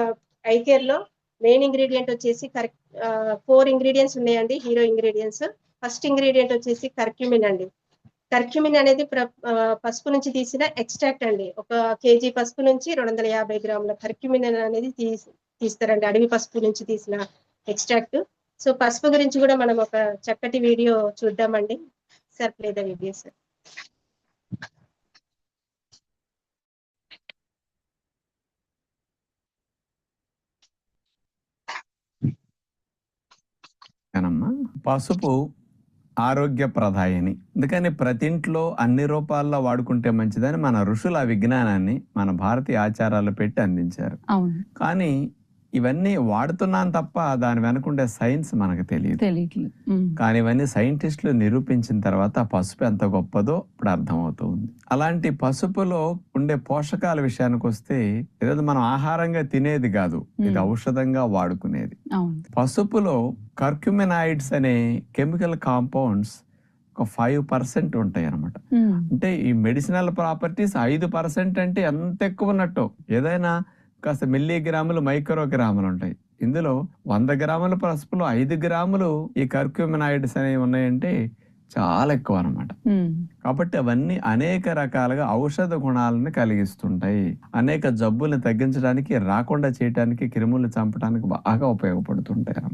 ఐ కేర్ లో మెయిన్ ఇంగ్రీడియంట్ వచ్చేసి 4 ఇంగ్రీడియంట్స్ ఉన్నాయండి, హీరో ఇంగ్రీడియంట్స్. ఫస్ట్ ఇంగ్రీడియంట్ వచ్చేసి కర్క్యూమిన్ అండి. కర్క్యూమిన్ అనేది పసుపు నుంచి తీసిన ఎక్స్ట్రాక్ట్ అండి. 1 kg పసుపు నుంచి 250 గ్రాముల కర్క్యూమిన్ అనేది తీస్తారండి, అడవి పసుపు నుంచి తీసిన ఎక్స్ట్రాక్ట్. సో పసుపు గురించి కూడా మనం ఒక చక్కటి వీడియో చూద్దామండి. Sir play the video sir. పసుపు ఆరోగ్య ప్రదాయిని, అందుకని ప్రతి ఇంట్లో అన్ని రూపాల్లో వాడుకుంటే మంచిదని మన ఋషుల విజ్ఞానాన్ని మన భారతీయ ఆచారాలు పెట్టి అందించారు. కానీ ఇవన్నీ వాడుతున్నాం తప్ప దాని వెనకుండే సైన్స్ మనకు తెలియట్లేదు. కానీ ఇవన్నీ సైంటిస్టులు నిరూపించిన తర్వాత పసుపు ఎంత గొప్పదో ఇప్పుడు అర్థమవుతుంది. అలాంటి పసుపులో ఉండే పోషకాల విషయానికి వస్తే ఏదో మనం ఆహారంగా తినేది కాదు, ఇది ఔషధంగా వాడుకునేది. పసుపులో కర్క్యూమినాయిడ్స్ అనే కెమికల్ కాంపౌండ్స్ ఒక 5% ఉంటాయి అన్నమాట. అంటే ఈ మెడిసినల్ ప్రాపర్టీస్ 5% అంటే ఎంత ఎక్కువ ఉన్నట్టు. ఏదైనా కాస్త మిల్లీగ్రాములు మైక్రోగ్రాములు ఉంటాయి. ఇందులో 100 గ్రాముల పసుపులో 5 గ్రాములు ఈ కర్క్యూమినాయిడ్స్ అనేవి ఉన్నాయంటే చాలా ఎక్కువ అన్నమాట. కాబట్టి అవన్నీ అనేక రకాలుగా ఔషధ గుణాలను కలిగిస్తుంటాయి. అనేక జబ్బుల్ని తగ్గించడానికి, రాకుండా చేయడానికి, క్రిములను చంపడానికి బాగా ఉపయోగపడుతుంటాయి.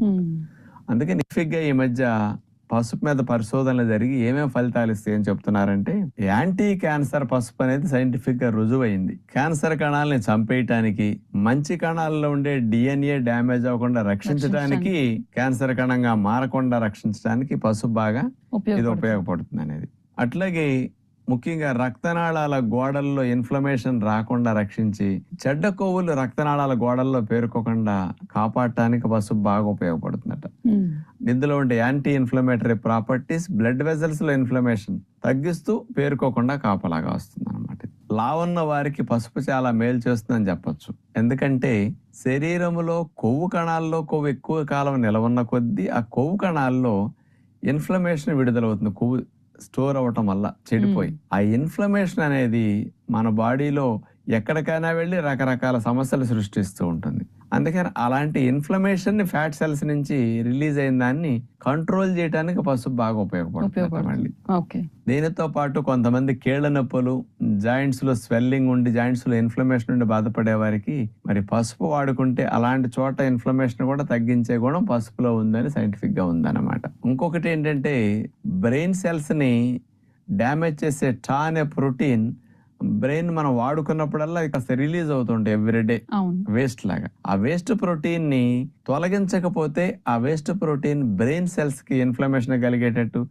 అందుకే నిఫిక్గా ఈ మధ్య పసుపు మీద పరిశోధనలు జరిగి ఏమేమి ఫలితాలు ఇస్తాయని చెప్తున్నారంటే, యాంటీ క్యాన్సర్ పసుపు అనేది సైంటిఫిక్ గా రుజువైంది. క్యాన్సర్ కణాలని చంపేయటానికి, మంచి కణాల్లో ఉండే DNA డ్యామేజ్ అవ్వకుండా రక్షించడానికి, క్యాన్సర్ కణంగా మారకుండా రక్షించడానికి పసుపు బాగా ఇది ఉపయోగపడుతుంది అనేది. అట్లాగే ముఖ్యంగా రక్తనాళాల గోడల్లో ఇన్ఫ్లమేషన్ రాకుండా రక్షించి, చెడ్డ కొవ్వులు రక్తనాళాల గోడల్లో పేరుకోకుండా కాపాడటానికి పసుపు బాగా ఉపయోగపడుతుందట. ఇందులో ఉండే anti inflammatory properties blood vessels లో ఇన్ఫ్లమేషన్ తగ్గిస్తూ పేరుకోకుండా కాపలాగా వస్తుంది అనమాట. లావున్న వారికి పసుపు చాలా మేలు చేస్తుందని చెప్పొచ్చు. ఎందుకంటే శరీరంలో కొవ్వు కణాల్లో కొవ్వు ఎక్కువ కాలం నిలవన్న కొద్దీ ఆ కొవ్వు కణాల్లో ఇన్ఫ్లమేషన్ విడుదలవుతుంది. కొవ్వు స్టోర్ అవటం వల్ల చెడిపోయి, ఆ ఇన్ఫ్లమేషన్ అనేది మన బాడీలో ఎక్కడికైనా వెళ్ళి రకరకాల సమస్యలు సృష్టిస్తూ ఉంటుంది. అందుకని అలాంటి ఇన్ఫ్లమేషన్ ని ఫ్యాట్ సెల్స్ నుంచి రిలీజ్ అయిన దాన్ని కంట్రోల్ చేయడానికి పసుపు బాగా ఉపయోగపడుతుంది. దీనితో పాటు కొంతమంది కీళ్ల నొప్పులు, జాయింట్స్ లో స్వెల్లింగ్ ఉండి జాయింట్స్ లో ఇన్ఫ్లమేషన్ ఉండి బాధపడే వారికి మరి పసుపు వాడుకుంటే అలాంటి చోట ఇన్ఫ్లమేషన్ కూడా తగ్గించే గుణం పసుపులో ఉందని సైంటిఫిక్ గా ఉందన్నమాట. ఇంకొకటి ఏంటంటే, బ్రెయిన్ సెల్స్ ని డ్యామేజ్ చేసే టా అనే ప్రోటీన్ బ్రెయిన్ మనం వాడుకున్నప్పుడల్లా కాస్త రిలీజ్ అవుతుంటాయి ఎవ్రీడే వేస్ట్ లాగా. ఆ వేస్ట్ ప్రోటీన్ ని తొలగించకపోతే ఆ వేస్ట్ ప్రోటీన్ బ్రెయిన్ సెల్స్ కి ఇన్ఫ్లమేషన్ కలిగేటట్టు,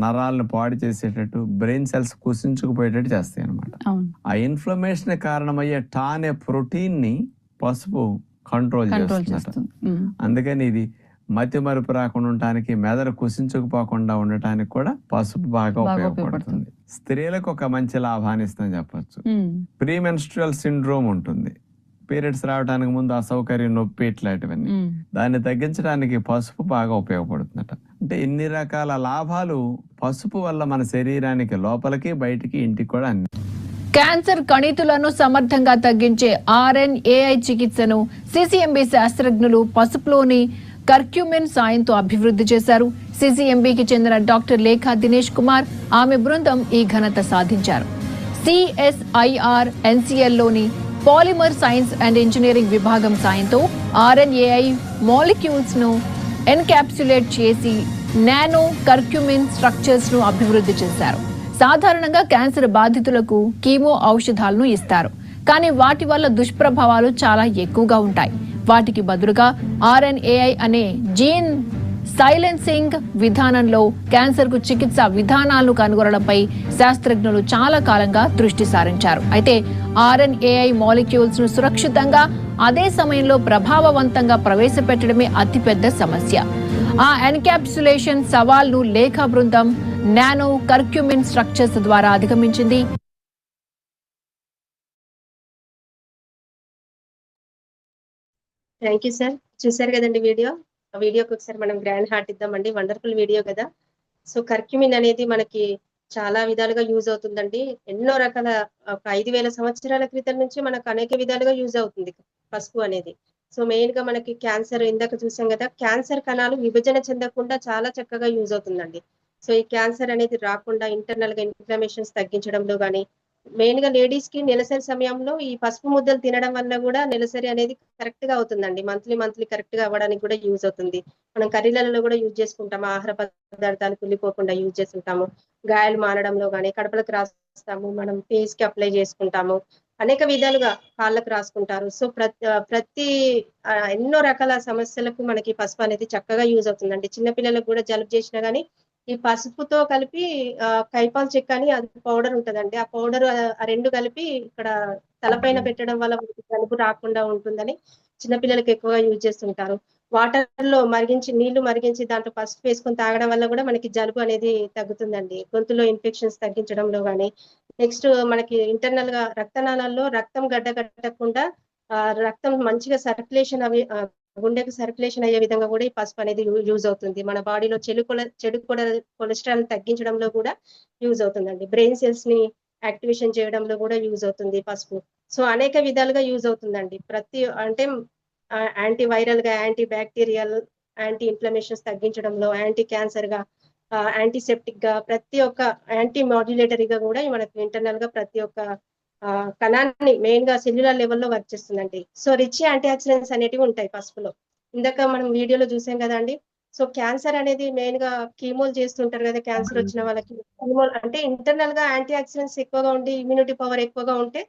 నరాలను పాడు చేసేటట్టు, బ్రెయిన్ సెల్స్ కుసించుకుపోయేటట్టు చేస్తాయి అనమాట. ఆ ఇన్ఫ్లమేషన్ కారణమయ్యే టా అనే ప్రోటీన్ ని పసుపు కంట్రోల్ చేస్తుంది. అందుకని ఇది మతి మరుపు రాకుండా ఉండటానికి, మెదడు కుసించుకుపోకుండా ఉండటానికి కూడా పసుపు బాగా ఉపయోగపడుతుంది. స్త్రీలకు ఒక మంచి లాభాన్ని ఇస్తుందని చెప్పచ్చు. ప్రీమెన్స్ట్రువల్ సిండ్రోమ్ ఉంటుంది, పీరియడ్స్ రావడానికి ముందు అసౌకర్యం, నొప్పి, ఇట్లాంటివన్నీ. దాన్ని తగ్గించడానికి పసుపు బాగా ఉపయోగపడుతుందట. అంటే ఇన్ని రకాల లాభాలు పసుపు వల్ల మన శరీరానికి లోపలికి, బయటికి, ఇంటికి కూడా అన్ని. క్యాన్సర్ కణితులను సమర్థంగా తగ్గించే RNAi చికిత్సను CCMB శాస్త్రజ్ఞులు పసుపులోని కర్క్యూమిన్ సాయంతో అభివృద్ధి చేశారు. CCMBకి చెందిన డాక్టర్ లేఖా దినేష్ కుమార్, ఆమె బృందం ఈ ఘనత సాధించారు. CSIR NCLలోని పాలిమర్ సైన్స్ అండ్ ఇంజనీరింగ్ విభాగం సాయంతో RNAi మాలిక్యూల్స్ ను ఎన్కాప్సులేట్ చేసి నానో కర్క్యూమిన్ స్ట్రక్చర్స్ ను అభివృద్ధి చేశారు. సాధారణంగా క్యాన్సర్ బాధితులకు కీమో ఔషధాలను ఇస్తారు, కానీ వాటి వల్ల దుష్ప్రభావాలు చాలా ఎక్కువగా ఉంటాయి. వాటికి బదులుగా RNAi అనే జీన్ సైలెన్సింగ్ విధానంలో క్యాన్సర్ కు చికిత్స విధానాలను కనుగొనడంపై శాస్త్రజ్ఞులు చాలా కాలంగా దృష్టి సారించారు. అయితే RNAi మాలిక్యూల్స్ ను సురక్షితంగా, అదే సమయంలో ప్రభావవంతంగా ప్రవేశపెట్టడమే అతిపెద్ద సమస్య. ఆ ఎన్కాప్సులేషన్ సవాల్ను లేఖా బృందం నానో కర్క్యూమిన్ స్ట్రక్చర్స్ ద్వారా అధిగమించింది. Thank you sir. చూసారు కదండి వీడియో. ఆ వీడియోకి ఒకసారి మనం గ్రాండ్ హార్ట్ ఇద్దామండి. వండర్ఫుల్ వీడియో కదా. సో కర్క్యూమిన్ అనేది మనకి చాలా విధాలుగా యూజ్ అవుతుందండి. ఎన్నో రకాల ఒక 5,000 సంవత్సరాల క్రితం నుంచి మనకు అనేక విధాలుగా యూజ్ అవుతుంది పసుపు అనేది. సో మెయిన్ గా మనకి క్యాన్సర్ ఇందాక చూసాం కదా, క్యాన్సర్ కణాలు విభజన చెందకుండా చాలా చక్కగా యూజ్ అవుతుందండి. సో ఈ క్యాన్సర్ అనేది రాకుండా ఇంటర్నల్ గా ఇన్ఫ్లమేషన్స్ తగ్గించడంలో కానీ, మెయిన్ గా లేడీస్ కి నెలసరి సమయంలో ఈ పసుపు ముద్దలు తినడం వల్ల కూడా నెలసరి అనేది కరెక్ట్ గా అవుతుందండి. మంత్లీ కరెక్ట్ గా అవ్వడానికి కూడా యూజ్ అవుతుంది. మనం కర్రీలలో కూడా యూజ్ చేసుకుంటాము. ఆహార పదార్థాలు కుళ్ళిపోకుండా యూజ్ చేసుకుంటాము. గాయాలు మానడంలో కానీ, కడపలకు రాస్తాము, మనం ఫేస్ కి అప్లై చేసుకుంటాము, అనేక విధాలుగా కాళ్ళకు రాసుకుంటారు. సో ప్రతి ఎన్నో రకాల సమస్యలకు మనకి పసుపు అనేది చక్కగా యూజ్ అవుతుందండి. చిన్నపిల్లలకు కూడా జలుబు చేసినా గానీ ఈ పసుపుతో కలిపి కైపాల్ చెక్క అని అది పౌడర్ ఉంటదండి. ఆ పౌడర్ ఆ రెండు కలిపి ఇక్కడ తలపైన పెట్టడం వల్ల మనకి జలుబు రాకుండా ఉంటుందని చిన్నపిల్లలకి ఎక్కువగా యూజ్ చేస్తుంటారు. వాటర్ లో నీళ్లు మరిగించి దాంట్లో పసుపు వేసుకొని తాగడం వల్ల కూడా మనకి జలుబు అనేది తగ్గుతుందండి. గొంతులో ఇన్ఫెక్షన్స్ తగ్గించడంలో కానీ, నెక్స్ట్ మనకి ఇంటర్నల్ గా రక్తనాళాల్లో రక్తం గడ్డకట్టకుండా రక్తం మంచిగా సర్క్యులేషన్ గుండెకు సర్క్యులేషన్ అయ్యే విధంగా కూడా ఈ పసుపు అనేది యూజ్ అవుతుంది. మన బాడీలో చెడు కొలెస్ట్రాల్ తగ్గించడంలో కూడా యూజ్ అవుతుందండి. బ్రెయిన్ సెల్స్ ని యాక్టివేషన్ చేయడంలో కూడా యూజ్ అవుతుంది పసుపు. సో అనేక విధాలుగా యూజ్ అవుతుందండి. అంటే యాంటీ వైరల్ గా, యాంటీ బ్యాక్టీరియల్, యాంటీ ఇన్ఫ్లమేషన్స్ తగ్గించడంలో, యాంటీ క్యాన్సర్ గా, యాంటీసెప్టిక్ గా, ప్రతి ఒక్క యాంటీ మాడ్యులేటరీగా కూడా మనకు ఇంటర్నల్ గా ప్రతి ఒక్క కణాన్ని మెయిన్ గా సెల్యులర్ లెవెల్లో వర్క్ చేస్తుందండి. సో రిచ్ యాంటీ ఆక్సిడెంట్స్ అనేటివి ఉంటాయి పసుపులో. ఇందాక మనం వీడియోలో చూసాం కదండి. సో క్యాన్సర్ అనేది మెయిన్ గా కీమోలు చేస్తుంటారు కదా, క్యాన్సర్ వచ్చిన వాళ్ళకి. కీమోల్ అంటే ఇంటర్నల్ గా యాంటీ ఆక్సిడెంట్స్ ఎక్కువగా ఉండి ఇమ్యూనిటీ పవర్ ఎక్కువగా ఉంటే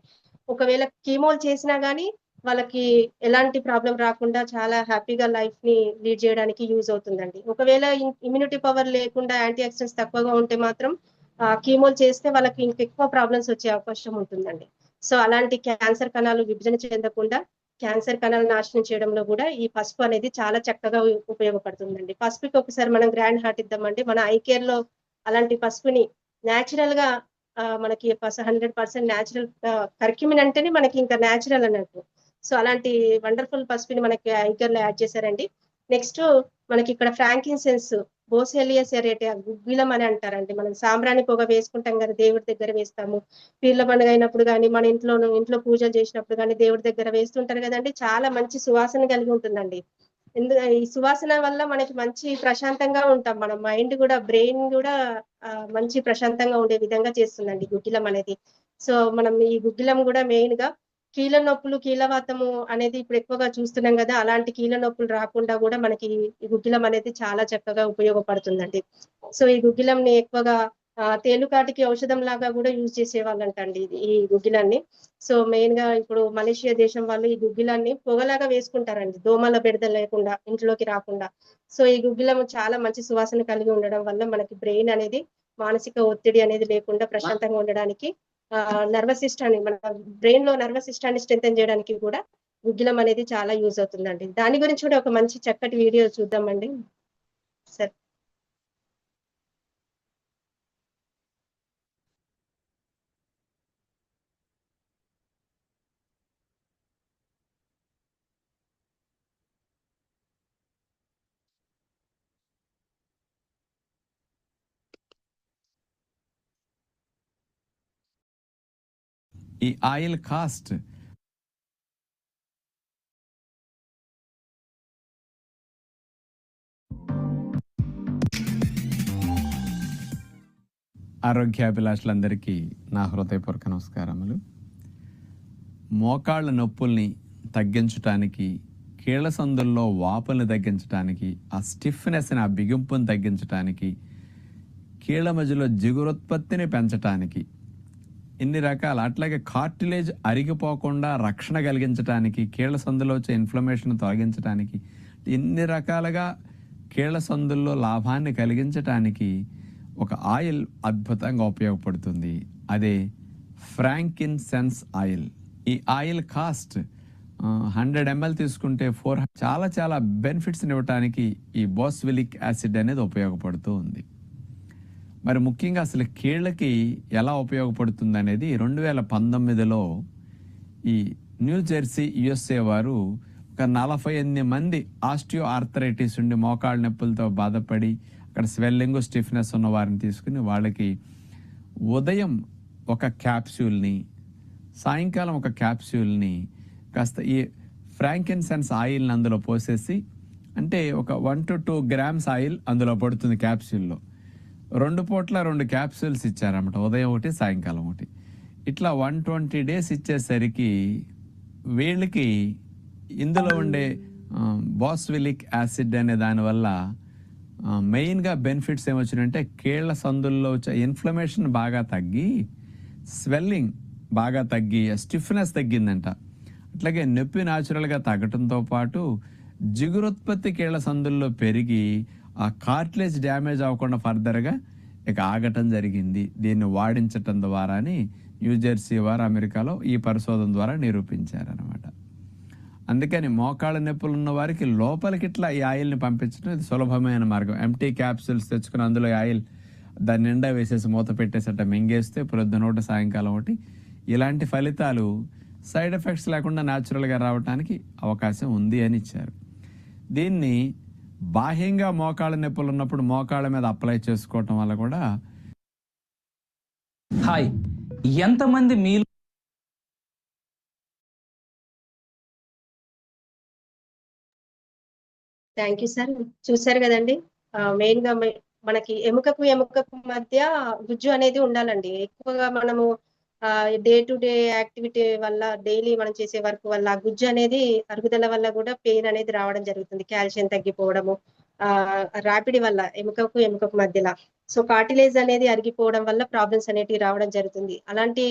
ఒకవేళ కీమోలు చేసినా గానీ వాళ్ళకి ఎలాంటి ప్రాబ్లం రాకుండా చాలా హ్యాపీగా లైఫ్ ని లీడ్ చేయడానికి యూజ్ అవుతుందండి. ఒకవేళ ఇమ్యూనిటీ పవర్ లేకుండా యాంటీ ఆక్సిడెంట్స్ తక్కువగా ఉంటే మాత్రం కీమోలు చేస్తే వాళ్ళకి ఇంకెక్కువ ప్రాబ్లమ్స్ వచ్చే అవకాశం ఉంటుందండి. సో అలాంటి క్యాన్సర్ కణాలు విభజన చెందకుండా క్యాన్సర్ కణాలు నాశనం చేయడంలో కూడా ఈ పసుపు అనేది చాలా చక్కగా ఉపయోగపడుతుందండి. పసుపుకి ఒకసారి మనం గ్రాండ్ హార్ట్ ఇద్దామండి. మన ఐ కేర్ లో అలాంటి పసుపుని న్యాచురల్ గా మనకి 100% న్యాచురల్ కర్క్యూమిన్ అంటేనే మనకి ఇంకా న్యాచురల్ అన్నట్టు. సో అలాంటి వండర్ఫుల్ పసుపుని మనకి ఐ కేర్ లో యాడ్ చేశారండి. నెక్స్ట్ మనకి ఇక్కడ ఫ్రాంకిన్సెన్స్, బోసెలియస్ ఎరేటియా, గుగ్గిలం అని అంటారండి. మనం సాంబ్రాణి పొగ వేసుకుంటాం కదా, దేవుడి దగ్గర వేస్తాము. పీర్ల పండుగ అయినప్పుడు కానీ, మన ఇంట్లో పూజలు చేసినప్పుడు కానీ దేవుడి దగ్గర వేస్తుంటారు కదండి. చాలా మంచి సువాసన కలిగి ఉంటుందండి. ఈ సువాసన వల్ల మనకి మంచి ప్రశాంతంగా ఉంటాం. మన మైండ్ కూడా, బ్రెయిన్ కూడా మంచి ప్రశాంతంగా ఉండే విధంగా చేస్తుందండి గుగ్గిలం అనేది. సో మనం ఈ గుగ్గిలం కూడా మెయిన్ గా కీళ్ళ నొప్పులు, కీళ్ళవాతము అనేది ఇప్పుడు ఎక్కువగా చూస్తున్నాం కదా, అలాంటి కీళ్ళ నొప్పులు రాకుండా కూడా మనకి ఈ గుగ్గిలం అనేది చాలా చక్కగా ఉపయోగపడుతుందండి. సో ఈ గుగ్గిలంని ఎక్కువగా తేలుకాటికి ఔషధం లాగా కూడా యూజ్ చేసేవాళ్ళంటండి ఈ గుగ్గిలాన్ని. సో మెయిన్ గా ఇప్పుడు మలేషియా దేశం వాళ్ళు ఈ గుగ్గిలాన్ని పొగలాగా వేసుకుంటారండి, దోమల బెడద లేకుండా, ఇంట్లోకి రాకుండా. సో ఈ గుగ్గిలం చాలా మంచి సువాసన కలిగి ఉండడం వల్ల మనకి బ్రెయిన్ అనేది మానసిక ఒత్తిడి అనేది లేకుండా ప్రశాంతంగా ఉండడానికి, నర్వస్ సిస్టాన్ని, మన బ్రెయిన్ లో నర్వస్ సిస్టాన్ని స్ట్రెంథెన్ చేయడానికి కూడా గుగ్గిలం అనేది చాలా యూజ్ అవుతుందండి. దాని గురించి కూడా ఒక మంచి చక్కటి వీడియో చూద్దామండి సార్. ఈ ఆయిల్ కాస్ట్ ఆరోగ్యాభిలాషులందరికీ నా హృదయపూర్వక నమస్కారములు. మోకాళ్ళ నొప్పుల్ని తగ్గించడానికి, కీళ్ల సందుల్లో వాపుల్ని తగ్గించడానికి, ఆ స్టిఫ్నెస్ని, ఆ బిగింపుని తగ్గించడానికి, కీళ్ల మధ్యలో జిగురుత్పత్తిని పెంచడానికి, ఇన్ని రకాల, అట్లాగే కార్టిలేజ్ అరిగిపోకుండా రక్షణ కలిగించడానికి, కీళ్ల సందులో వచ్చే ఇన్ఫ్లమేషన్ తొలగించడానికి, ఇన్ని రకాలుగా కీళ్ల సందుల్లో లాభాన్ని కలిగించడానికి ఒక ఆయిల్ అద్భుతంగా ఉపయోగపడుతుంది. అదే ఫ్రాంకిన్సెన్స్ ఆయిల్. ఈ ఆయిల్ కాస్ట్ 100 ml తీసుకుంటే చాలా బెనిఫిట్స్ని ఇవ్వడానికి ఈ బోస్వెలిక్ యాసిడ్ అనేది ఉపయోగపడుతూ ఉంది. మరి ముఖ్యంగా అసలు కీళ్ళకి ఎలా ఉపయోగపడుతుంది అనేది 2019లో ఈ న్యూ జెర్సీ యుఎస్ఏ వారు ఒక 48 మంది ఆస్టియో ఆర్థరైటిస్ ఉండి మోకాళ్ళ నొప్పులతో బాధపడి అక్కడ స్వెల్లింగ్ స్టిఫ్నెస్ ఉన్న వారిని తీసుకుని వాళ్ళకి ఉదయం ఒక క్యాప్సూల్ని, సాయంకాలం ఒక క్యాప్సూల్ని కాస్త ఈ ఫ్రాంకిన్సెన్స్ ఆయిల్ని అందులో పోసేసి, అంటే ఒక 1 to 2 grams ఆయిల్ అందులో పడుతుంది క్యాప్సూల్లో. 2 పూట్ల 2 క్యాప్సూల్స్ ఇచ్చారన్నమాట, ఉదయం ఒకటి సాయంకాలం ఒకటి. ఇట్లా 120 days ఇచ్చేసరికి వీళ్ళకి ఇందులో ఉండే బాస్విలిక్ యాసిడ్ అనే దానివల్ల మెయిన్గా బెనిఫిట్స్ ఏమొచ్చినాయంటే కీళ్ల సందుల్లో ఇన్ఫ్లమేషన్ బాగా తగ్గి, స్వెల్లింగ్ బాగా తగ్గి, స్టిఫ్నెస్ తగ్గిందంట. అట్లాగే నొప్పి న్యాచురల్గా తగ్గటంతో పాటు జిగురుత్పత్తి కీళ్ల సందుల్లో పెరిగి ఆ కార్టిలేజ్ డ్యామేజ్ అవ్వకుండా ఫర్దర్గా ఇక ఆగటం జరిగింది దీన్ని వాడించటం ద్వారా అని న్యూజెర్సీ వారు అమెరికాలో ఈ పరిశోధన ద్వారా నిరూపించారనమాట. అందుకని మోకాళ్ళ నొప్పులు ఉన్న వారికి లోపలికి ఇట్లా ఈ ఆయిల్ని పంపించడం ఇది సులభమైన మార్గం. ఎంటీ క్యాప్సూల్స్ తెచ్చుకుని అందులో ఆయిల్ దాని నిండా వేసేసి మూత పెట్టేసట మింగేస్తే ప్రొద్దున ఒకటి సాయంకాలం ఒకటి. ఇలాంటి ఫలితాలు సైడ్ ఎఫెక్ట్స్ లేకుండా న్యాచురల్గా రావడానికి అవకాశం ఉంది అని ఇచ్చారు. దీన్ని బాహ్యంగా మోకాళ్ళ నొప్పులు ఉన్నప్పుడు మోకాళ్ళ మీద అప్లై చేసుకోవటం వల్ల కూడా హాయ్, ఎంతమంది మీలో థ్యాంక్ యూ సార్. చూసారు కదండి, మెయిన్ గా మనకి ఎముకకు మధ్య గుజ్జు అనేది ఉండాలండి. ఎక్కువగా మనము డే టు డే యాక్టివిటీ వల్ల, డైలీ మనం చేసే వర్క్ వల్ల గుజ్జు అనేది అరుగుదల వల్ల కూడా పెయిన్ అనేది రావడం జరుగుతుంది. కాల్షియం తగ్గిపోవడము, రాపిడి వల్ల ఎముకకు మధ్యలో సో కార్టిలేజ్ అనేది అరిగిపోవడం వల్ల ప్రాబ్లమ్స్ అనేటివి రావడం జరుగుతుంది. అలాంటి